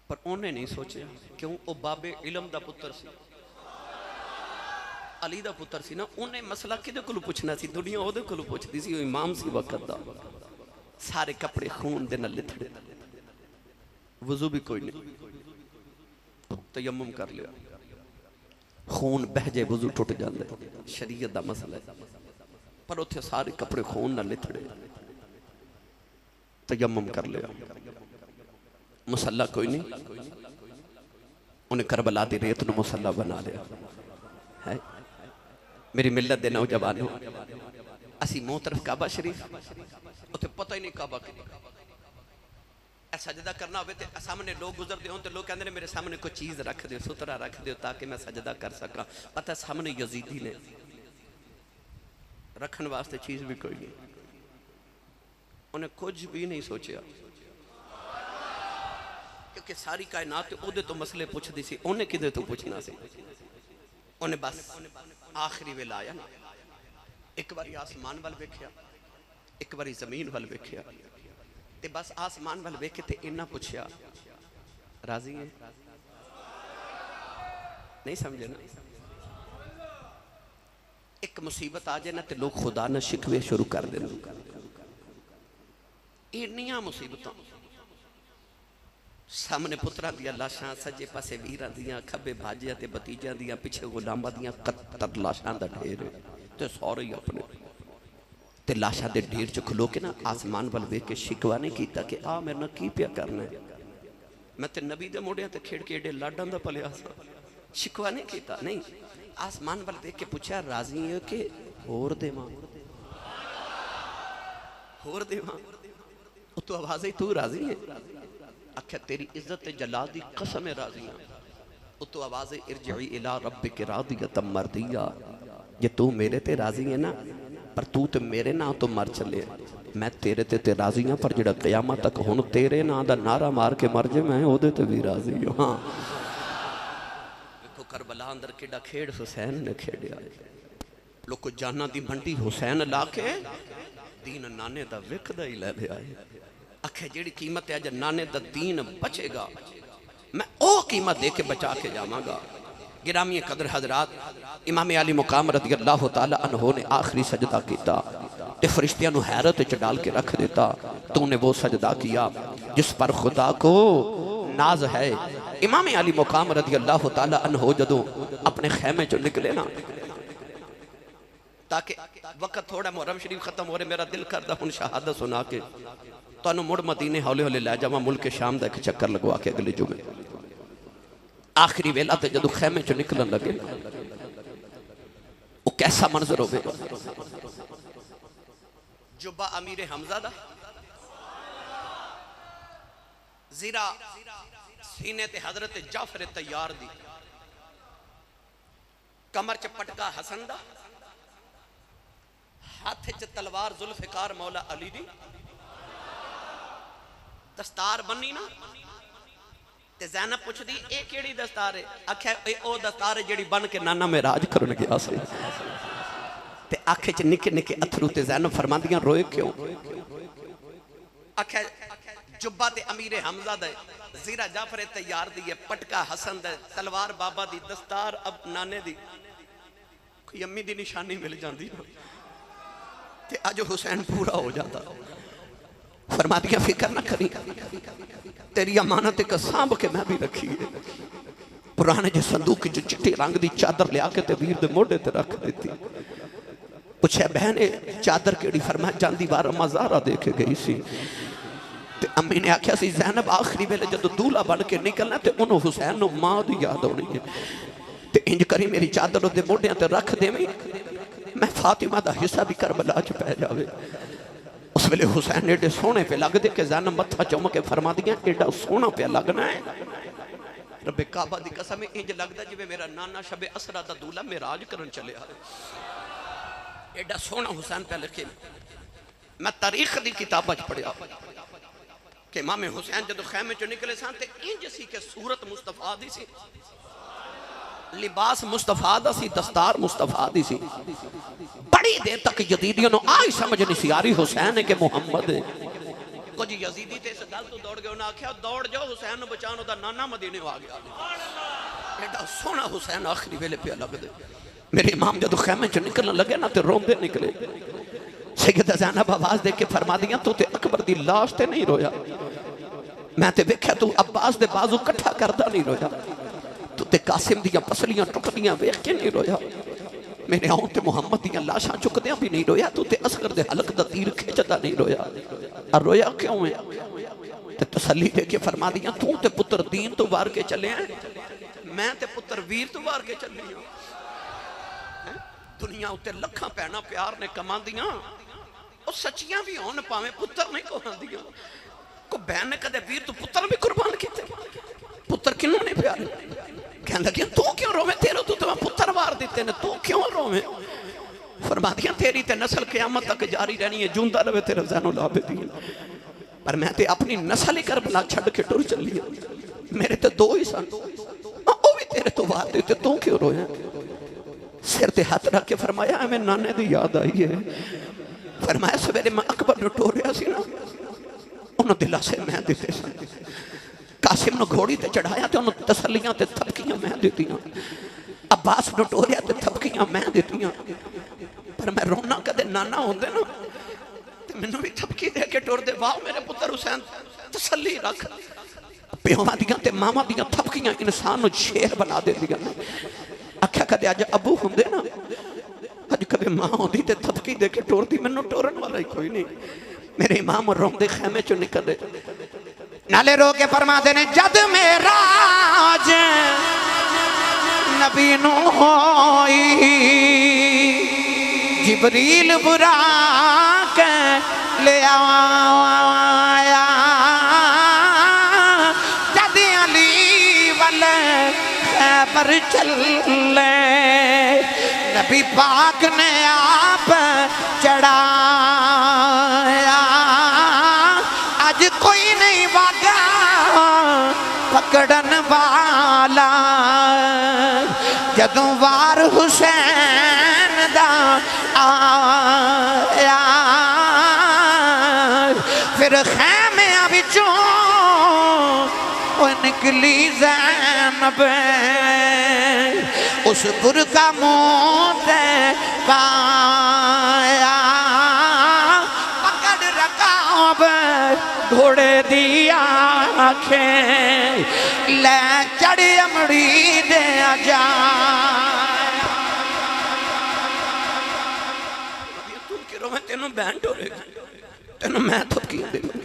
पर उन्हें नहीं सोचा क्यों वो बाबे इलम दा पुत्र सी, अली दा पुत्र सी ना, उन्हें मसला किदे कोलों पुछना सी, दुनिया ओदे कोलों पुछदी सी, इमाम सी वक्त दा। सारे कपड़े खून दे नाल लिथड़े, वजू भी कोई नहीं, तयम्मुम कर लिया, खून बह जाए वजू टुट जांदा, शरीयत दा मसला है, पर उत्थे सारे कपड़े खून नाल लिथड़े, तयम्मुम कर लिया, मुसल्ला कोई नहीं, उन्हें करबला दी रेत नूं मुसल्ला बना लिया है। मेरी मिल्लत दे नौजवानों, असी मुंह तरफ काबा शरीफ, उत्थे पता ही नहीं काबा कि सजदा करना हो तो सामने लोग गुजरते हो तो लोग कहते हैं मेरे सामने कोई चीज़ रख दो, सुतरा रख दो ताकि मैं सजदा कर सका। पता सामने यजीदी ने रखने वास्ते चीज़ भी कोई नहीं, उन्हें कुछ भी नहीं सोचा, क्योंकि सारी कायनात उहदे तो मसले पुछदी सी, उन्हें किदे तो पुछना सी। उन्हें बस आखिरी वेला आया ना, एक बारी आसमान वाल वेख्या, एक बारी जमीन वाल वेख्या, ते बस आसमान वाल वेखे ते इन्ना पुछया राजी है, नहीं समझे ना? एक मुसीबत आ जाए ना तो लोग खुदा न शिकवे शुरू कर दें। इन्नियां मुसीबतां सामने पुत्रा दियां लाशां, सज्जे पासे वीरां दियां, खब्बे भाजियां ते भतीजियां दियां, पिछे गुलामां दियां कत्तर लाशां दा ढेर ते सौरे ही अपने ते लाशां दे ढेर च खलो के ना आसमान वाल वेख के शिकवा नहीं कीता कि आ मेरे नाल की पिया करना है। मैं ते नबी दे मोढ़ियां ते खेड़ के एडे लाडां दा पलिया सा, शिकवा नहीं कीता। नहीं, आसमान वाल देख के पूछा राजी है कि होर देवां, होर देवां? तो आवाज आई तू राजी है? आख्या तेरी इज्जत ते जलाल दी कसम है राजी हां। तो आवाज है इरजी इला रब्बिक रादियतम मर्दिया, जे तू मेरे ते राजी है ना, पर तू तो मेरे नाम तो मर चले, मैं तेरे ते राजी हाँ, पर जेड़ा क़यामत तक हुण तेरे नाम दा नारा मार के मर जाए मैं ओदे ते भी राजी हाँ। देखो करबला अंदर केड़ा खेड़ हुसैन ने खेड़िया। लोग जाना दी मंडी हुसैन ला के दीन नाने दा विकदा ही ले लिया है। आखे जेड़ी कीमत है अज नाने दा दीन बचेगा मैं ओ कीमत दे के बचा के जावांगा। गिरामी कदर हजरात, इमाम अली मुकाम रज़ी अल्लाह तआला अन्हु ने आखिरी सजदा किया ते फरिश्तियां नू हैरत च डाल के रख देता। तूने वो सजदा किया जिस पर खुदा को नाज है। इमाम अली मुकाम रज़ी अल्लाह तआला अन्हु जदों अपने खैमे चो निकले ना, ताकि वक्त थोड़ा मुहर्रम शरीफ खत्म हो रहे, मेरा दिल करदा हुण शहादत सुना के तुहानू मुड़ मदीने हौले हौले लै जावां, मुल्क शाम दा एक चक्कर लगवा के अगले जुमे। आखिरी वेला ते जदों खैमे चो निकलन लगे वो कैसा मंजर होवेगा। जुब्बा अमीर हमजा दा, ज़ीरा सीने ते हजरत जाफर तैयार दी, कमर च पटका हसन दा, हाथ च तलवार जुल्फिकार मौला अली दी, दस्तार बनी ना ते ज़ैनब पुछदी ए केड़ी दस्तार है? आख्या ए ओ दस्तार है जेड़ी बन के नाना मेराज करन गया सी। ते आंखें च निके निके अथरू ते ज़ैनब फरमांदियां रोए क्यों? आख्या जुब्बा ते अमीर हमजा दे, ज़ीरा जाफर तैयार दी है, पटका हसन दे, तलवार बाबा दी, दस्तार अब नाने दी, कोई अम्मी दी निशानी मिल जाती ते अज हुसैन पूरा हो जाता। फरमादियां फिक्र ना करी, तेरी अमानत एक सांभ के मैं भी रखी है। पुराने जो संदूक जो चिट्टे रंग की चादर लिया के ते वीर दे मोढ़े ते रख दी। पूछा बहन चादर केड़ी? फरमाया जांदी बार अम्मा ज़हरा दे के गई सी। ते अम्मी ने आख्या सी ज़ैनब आखिरी वेले जदों दूल्हा बन के निकलना ते उन्होंने हुसैन नूं मां दी याद आउणी है, ते इंज करी मेरी चादर उहदे मोढ़ियां ते रख देवीं, मैं फातिमा दा हिस्सा भी करबला च पै जावे। उस वेले हुसैन एडे सोहने पे लगदे कि ज़ैनब मत्था चुम के फरमादियां एडा सोहना पे लगना है। रब्बे काबा दी कसम इंज लगदा जिवें मेरा नाना शबे असरा दा दूल्हा मेराज करन चलिया। एडा सोहना हुसैन पे लिखे। मैं तारीख दी किताबां च पढ़िया कि इमाम हुसैन जदों खैमे चो निकले सन ते इंज सी कि सूरत मुस्तफा दी सी, लिबास मुस्तफा दा सी, दस्तार मुस्तफा दी सी। बड़ी देर तक यजीदियों ने आई समझ नहीं सी आ रही हुसैन है कि मुहम्मद है। कुछ यजीदी ते इस गल तो दौड़ गए, उन्हें आख्या दौड़ जाओ हुसैन बचाने दा नाना मदीने आ गया। एडा सोहना हुसैन आखिरी वेले पे लगदे। मेरे इमाम जदों खैमे च निकलने लगे ना ते रोंदे निकले। सैयदा ज़ैनब आवाज दे के फरमादियां तू ते अकबर दी लाश ते नहीं रोया, मैं ते वेख्या तू अब्बास दे बाजू कट्ठा करदा नहीं रोया, तू ते कासिम दियां पसलियां टुकदियां वेख के नहीं रोया, मेरे आउं ते मुहम्मद दियां लाशां चुकदियां भी नहीं रोया, तू ते असगर दे हलक दा तीर खिंचदा नहीं रोया। और रोया क्यों है? ते तसल्ली दे के फरमादियां तू ते पुत्र दीन तो वार के चले हैं, मैं ते पुत्र वीर तो वार के चली हूं। दुनिया उत्ते लखां भैणां प्यार ने कमांदियां, और सच्चियां भी होन भावें पुत्र नहीं कमांदियां। को बहन ने कदे वीर तो पुत्र भी कुर्बान किते, पुत्र किन्नू नहीं प्यारे? कहन लगी तू क्यों रोवे, तेरे तो मैं पुत्र वार दिते ने, तू क्यों रोवे? फरमादियां तेरी ते नस्ल क़यामत तक जारी रहनी है, जूंदा रहे तेरा ज़ैनुल आबिदीन। पर मैं ते अपनी नस्ल ही करबला छड़ के टुर चली, मेरे ते दो ही सन, ओ भी तेरे तो वार दिते, तू क्यों रोया? सिर ते हाथ रख के फरमाया हमें नाने दी याद आई है। फरमाया सवेरे मैं अकबर नूं टोरिया सी ना, उन्होंने दिलासे मैं दिते सन, कासिम ने घोड़ी ते चढ़ाया तो उन्होंने तसलियां ते थपकियां मैं दित्तियां, अब्बास ने टोरिया ते थपकियां मैं दित्तियां। पर मैं रोना कदे नाना होंदे ना ते मैनू भी थपकी दे के टुर दे, वाह मेरे पुत्र हुसैन तसल्ली रख। प्योवां दियां ते मावां दियां थपकियां इंसान नूं शेर बना देंदियां ने। आख्या कदे अज अबू होंदे ना, अज कदे मां होंदी ते थपकी दे के टुरदी, मैनू टोरन वाला ही कोई नहीं। मेरे इमाम रोंदे खैमे चो निकले नाले रो के फरमाते ने, जद मेरा नबी नू होई जिबरील बुरा के ले आया, जद अली वाले खैबर चले नबी पाक ने आप चढ़ाया, आज कोई नहीं वागा पकड़न वाला, जदों वार हुसैन दा आया, फिर खैमिया विचों निकली ज़ैनब, उस बुरका मुँह से पाया, पकड़ रकाब घोड़े दी आँखें ले चढ़ अमड़ी दे जा। तू किरो मैं तेनू बैन टोरेगा, तेनू मैं थपकी देगा।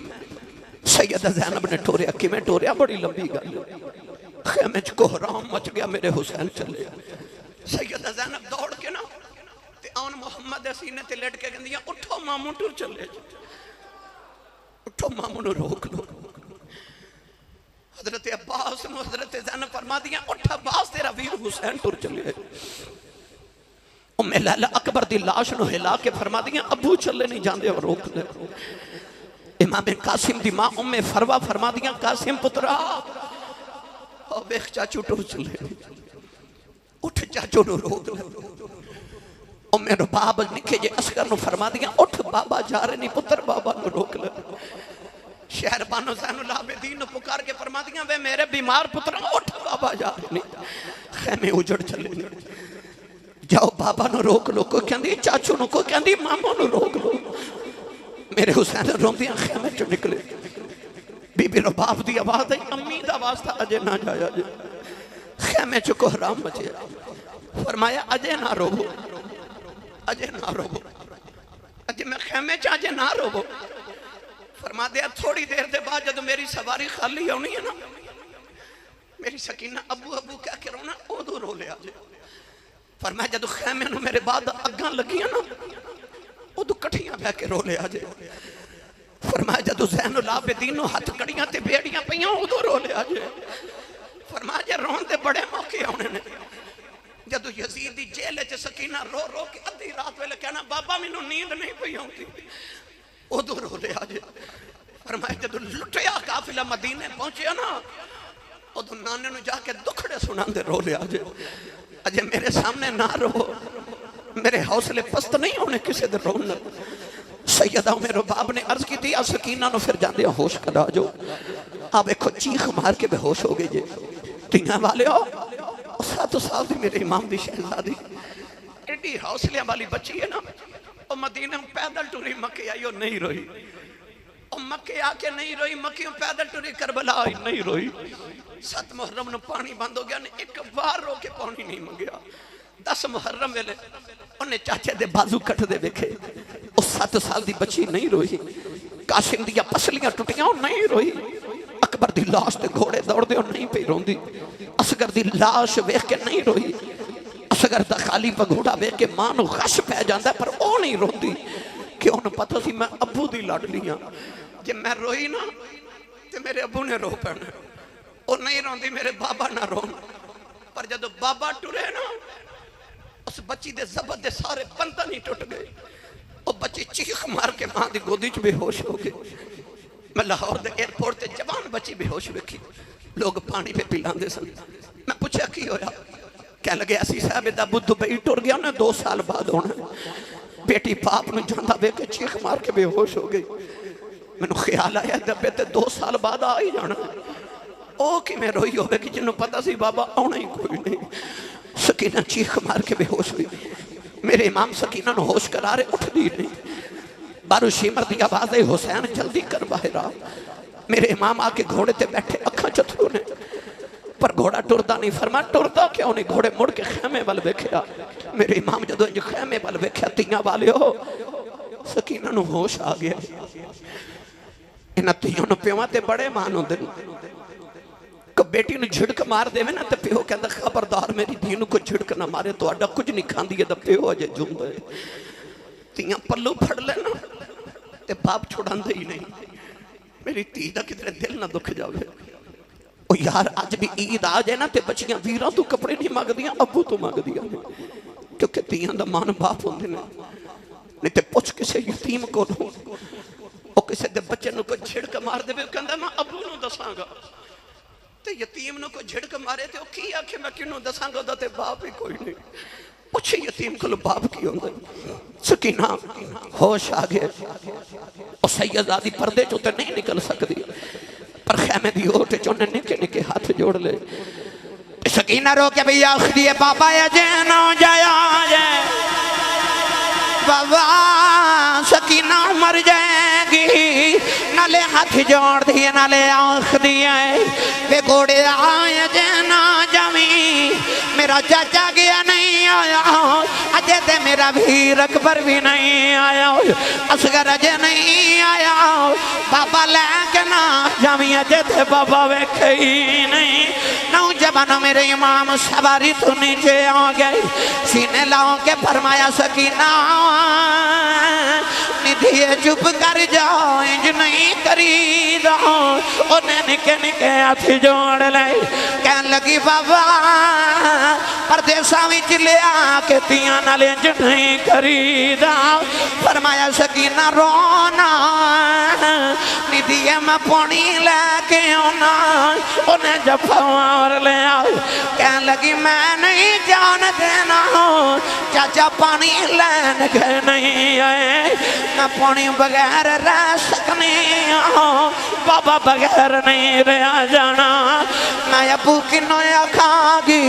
सैयदा ज़ैनब ने टोरिया, किवें टोरिया, बड़ी लंबी गल। खेमे च कोहराम मच गया, मेरे हुसैन चले। सैयदा ज़ैनब दौड़ के ना ते आन मुहम्मद दे सीने ते लेट के कहंदियां, उठो मामू टुर चले, उठो मामू नू रोक लो। हजरत अब्बास नू हजरत ज़ैनब फरमादियां, उठ अब्बास तेरा वीर हुसैन टुर चले। उम्मे लैला अकबर दी लाश नू हिला के फरमादियां, अबू चले नहीं जांदे, और रोक ले। इमाम कासिम दी मां उम्मे फरवा फरमादियां, कासिम पुत्रा ओ वेख चाचू टुर चले, उठ चाचू नू रोक ले। उम्मे रुबाब निके जे असगर नू फरमादियां, उठ बाबा जा रहे नहीं पुत्र, बाबा नू रोक ले। शहर बानो ज़ैनुल आबिदीन नू पुकार के फरमादियां, वे मेरे बीमार पुत्र उठ, बाबा जा रहे नहीं। खैमे उजड़ चले, जाओ बाबा नू रोक लो। कोई कहंदी चाचू नू, कोई कहंदी मामू नू रोक लो। मेरे हुसैन रोंदियां खैमे चो निकले। बीबी रुबाब दी आवाज़ आई, अम्मी दा वास्ता अजे ना जाया जे। खैमे चो कोहराम मचे। फरमाया अजे ना रोवो, अजे ना रोवो, अजे मैं खैमे च अजे ना रोवो। फरमा दिया थोड़ी देर के बाद जब मेरी सवारी खाली आनी है ना, मेरी सकीना अबू अबू कह के रोना, उदो रो लिया जे। फरमाया जब खैमे नूं मेरे बाद अग्गां लगियां ना, उदो कट्ठियां बह के रो लिया जे। फरमाया जदों ज़ैनुल आबिदीन नूं हथ कड़ियां ते बेड़ियां पईयां, उदो रो लिया जे। फरमाया जे रोन दे बड़े मौके आने ने, जदों यजीद दी जेल च सकीना रो रो के अद्धी रात वेले कहना, बाबा मैनूं नींद नहीं पई आउंदी, उदो रो लिया जे। फरमाया जदों लुटिया काफिला मदीने पहुंचे ना, उदों नाने नूं जाके दुखड़े सुनांदे रो लिया जे। अजे मेरे सामने ना रो, मेरे हौसले पस्त नहीं होने किसी दे रोन। सैयदा उम्मे रुबाब ने अर्ज की थी, आ सकीना नूं फिर जांदे होश करा जो। आ देखो चीख मार के बेहोश हो गई जे। तियां वाले हो 7 साल दी मेरे इमाम दी शहजादी, एडी हौसले वाली बच्ची है ना, और मदीने में पैदल टुरी, मक्के आई और नहीं रोई। और मक्के आके नहीं रोई, मक्की पैदल टुरी, करबला आई नहीं रोई। 7 मुहर्रम नूं पानी बंद हो गया ने, एक बार रो के पानी नहीं मंगया। 10 मुहर्रम वेले उन्हें चाचे दे बाजू कटदे देखे, उस 7 साल दी बच्ची नहीं रोई। कासिम दियां पसलियां टुटियां, नहीं रोई। अकबर दी लाश ते घोड़े दौड़दे, नहीं पई रोंदी। असगर दी लाश वेख के नहीं रोई। असगर दा खाली पगोड़ा वेख के मां नूं गश पै जांदा, पर वो नहीं रोंदी, कि उन्हें पता सी मैं अबू दी लाडली हां। जे मैं रोई ना ते मेरे अबू ने रो पैना। वो नहीं रोंदी, मेरे बाबा ना रोन। पर जदों बाबा टुरे ना, उस बच्ची दे जबत दे सारे बंधन ही टुट गए। वो बच्ची चीख मार के मां दी गोदी च बेहोश हो गई। मैं लाहौर दे एयरपोर्ट ते जवान बच्ची बेहोश वेखी, लोग पानी पे पिलांदे सन। मैं पूछा की होया, कह लगे असी साहब दा बुद्ध दुबई टुर गया ना, 2 साल बाद होना। बेटी बाप नूं जांदा वेख के चीख मार के बेहोश हो गई। मैनूं ख्याल आया दबे ते 2 साल बाद आ ही जाना। ਉਹ ਕਿਵੇਂ ਰੋਈ ਹੋਵੇਗੀ ਜਿਹਨੂੰ ਪਤਾ ਸੀ बाबा आना ही कोई नहीं। सकीना चीख मार के बेहोश हुई। मेरे इमाम सकीना नु होश करा रहे, उठती नहीं। बारू शिमर दी आवाज़, हुसैन जल्दी कर बाहर आ। मेरे इमाम आके घोड़े ते बैठे, अखा चथरू ने, पर घोड़ा टुरदा नहीं। फरमा टुरदा क्यों नहीं? घोड़े मुड़ के खैमे वाल वेख्या। मेरे इमाम जदों इंज खैमे वाल वेख्या, तियां वाले हो, सकीना नु होश आ गया। इन्हां तियां नु प्योवां ते बड़े मान हुंदे ने। बेटी ने झिड़क मार देवे ना तो प्यो कहता खबरदार मेरी धी को झिड़क ना मारे, तो कुछ नहीं खाती है। तो प्यो अजे जुंदा है, तियां पल्लू फड़ लेना ते बाप छुड़ांदे ही नहीं। मेरी धी का कितने दिल ना दुख जावे। ओ यार अज भी ईद आ जाए ना तो बच्चियां वीरां तो कपड़े नहीं मंगदियां, अबू तो मंगदियां ने, क्योंकि तियां दा मान बाप होंदे ने। नहीं तो पुछ किसी यतीम को, किसी दे बच्चे नूं कोई झिड़क मार देवे, कहंदा मैं अबू नूं दसांगा। ते यतीम नु कोई झिड़क मारे तो की आखे मैं किनू दसांगा, ओदा ते बाप ही कोई नहीं। पूछे यतीम को बाप की होंदा। सकीना होश आ गया। और सैयदादी पर्दे चो तो नहीं निकल सकती, पर खैमे दी ओट चो निके निके हाथ जोड़ ले। सकीना रो के भैया आखदी है बाबा अजे ना जाया जाए, बाबा सकीना मर जाएगी। नाले हाथ जोड़ दिए, नाले आख दिए वे घोड़े आए जे ना जावी। मेरा चाचा गया नहीं आया, अजय ते मेरा वीर अकबर भी नहीं आया, असगर अजय नहीं आया। बाबा लैके ना जावी, अजय ते बाबा वेखे ही नहीं। नौजवान मेरे इमाम सवारी तो नीचे आ गए, सीने लाओ के फरमाया सकीना निधि चुप कर जाओ, इंज नहीं करी दो। उन्हें निके निके हाथ जोड़ ले, कह लगी बाबा परदेसा विच ले आके तियां नाल इंज नहीं करी दो। फरमाया सकीना रोना निधि मैं पानी लैके आना। उन्हें जफा मार लिया, कह लगी मैं नहीं जान देना, चाचा पानी लैन के नहीं आए। मैं पानी बगैर रह सकनी, बाबा बगैर नहीं रहा जाना। मैं अबू किन्नों आखांगी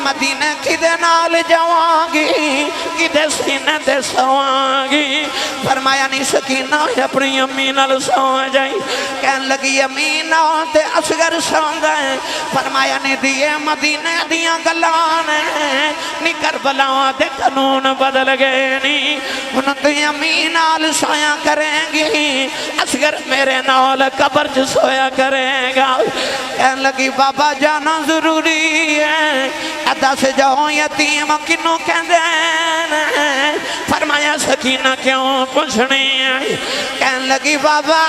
मदीने किदे नाल जावांगी, किदे सीने ते सोवांगी। फरमाया नहीं सकीना अपनी अम्मी नाल सो जाई। कहन लगी अम्मी नाल ते असगर सौंदा है। फरमाया नहीं दिए मदीने दियां गल्लां ने, नी करबलावां दे कानून बदल गए नी। हुण तू अम्मी नाल सोया करेंगी, असगर मेरे नाल कब्र च सोया करेगा। कहन लगी बाबा जाना जरूरी है, दस जाओ यतीम किनू कहंदे ने। फरमाया सकीना क्यों पुछनी है? कहन लगी बाबा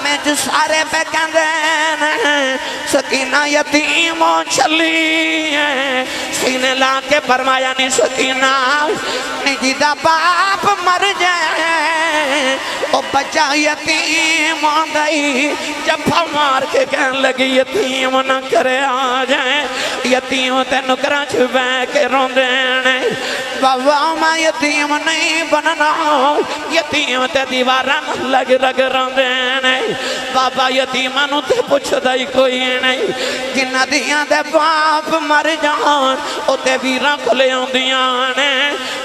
मैं च सारे पे कहंदे ने सकीना यतीम चली है। सीने ला के फरमाया नहीं सकीना निजी दा बाप मर जाए, ओ बच्चा यतीम हो गई। जफा मार के कहन लगी यतीम न करे आ जाए, यतीम तेन घर च बह के रोंदे ने। बाबा मैं यतीम नहीं बनना, यतीम ते दीवारा लग लग रोंदे ने। बाबा यतीमां नूं ते पुछदा ही कोई नहीं, जिन्हां दियां दे बाप मर जान ओ ते वीरां कोले आउंदियां ने।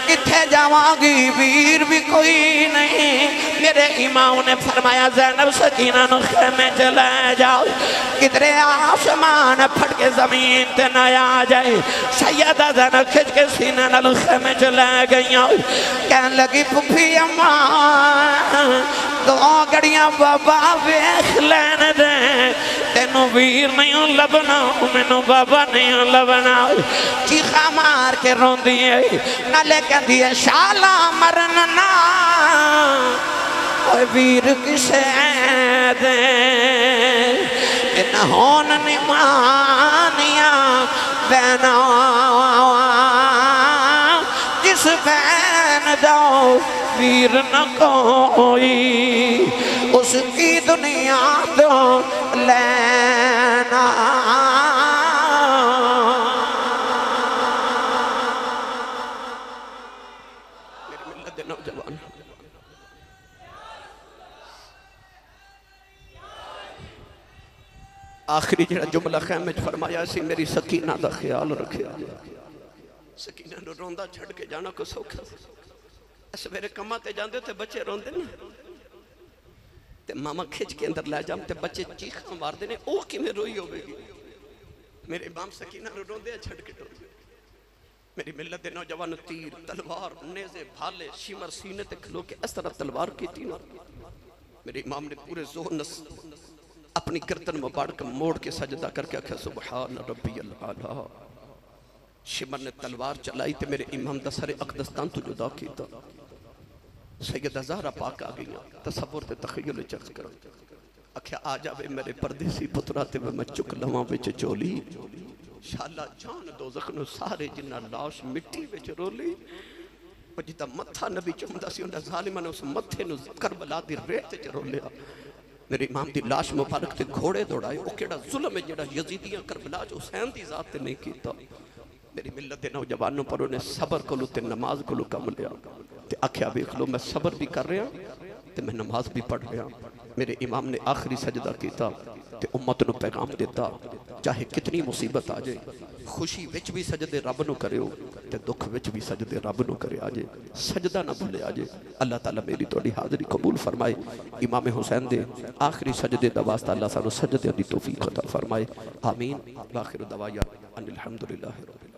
किथे जावांगी वीर भी कोई नहीं। मेरे इमाम ने फरमाया ज़ैनब सकीना नूं खेमे च ले जाओ, किधरे आसमान फट के जमीन ते ना आ जाए। सैयदा ज़ैनब खिंच के सीने नाल खेमे च ले गईयां। कहन लगी फुफी अम्मा दो घड़ियां बाबा वेख लैन दे, तेनू वीर नहीं लभना, मैनू बाबा नहीं लभना। चीखा मार के रोंदी है, नाले कहती है शाला मरन ना वीर किसे दे। होन निमानिया बहना जिस बहन दो वीर न कोई, उसकी दुनिया तो लेना। मेरी मिल्लत दे नौजवान आखिरी जो जुमला खैमे च फरमाया सी, मेरी सकीना का ख्याल रखे। सकीना नूं रोंदा छड़ के जाना को सौखा। सवेरे कमां ते जांदे ते बच्चे रोंदे ना, ते मामा खिंच के अंदर लै जाम ते बच्चे चीखां मारदे ने, ओह किवें रोई होवेगी। मेरे इमाम सकीना नूं रोंदे छड़ के टुर गए। मेरी मिलत के नौजवान तीर तलवार नेज़े भाले शिमर सीने ते खलो के इस तरह तलवार की थी ना। मेरे इमाम ने पूरे जोर नस अपनी गर्दन मुबारक मोड़ के सजदा करके आख्या सुबहान रब्बियल आला। शिमर ने तलवार चलाई तो मेरे इमाम दा सरे अकदस्तान तो जुदा किया। सैयदा ज़हरा पाक आ गई। तसव्वुर ते तखय्युल चर्च करो। आख्या आ जावे मेरे परदेसी पुत्रा ते मैं चुक लवां विच चोली। शाला जान दोज़ख नूं सारे जिन्ना लाश मिट्टी विच रोली। जिदा मत्था नबी चुमदा सी उन्हां ज़ालिमां ने उस मत्थे नूं करबला दी रेत च रोलिया। मेरे इमाम की लाश मुबारक ते घोड़े दौड़ाए। वो केड़ा जुल्म है जेड़ा यजीदियां करबला च हुसैन दी ज़ात ते नहीं कीता। मेरी मिलत के नौजवानों पर उन्हें सबर को ते नमाज को कम लिया। ते आख्या वेख लो मैं सबर भी कर रहा ते मैं नमाज भी पढ़ रहा। मेरे इमाम ने आखिरी सजदा किया ते उम्मत नूं पैगाम दिता, चाहे कितनी मुसीबत आ जाए, खुशी विच भी सजदे रब नूं करियो ते दुख विच भी सजदे रब नूं करे आ जाए। सजदा ना भुले आ जाए। अल्लाह ताला मेरी तुहाडी हाज़री कबूल फरमाए। इमाम हुसैन दे आखिरी सजदे दा वास्ता अल्लाह सानू सजदे दी तौफीक अता फरमाए। आमीन। वाखिर दवाया अनिल हम्दुलिल्लाहि रब्बिल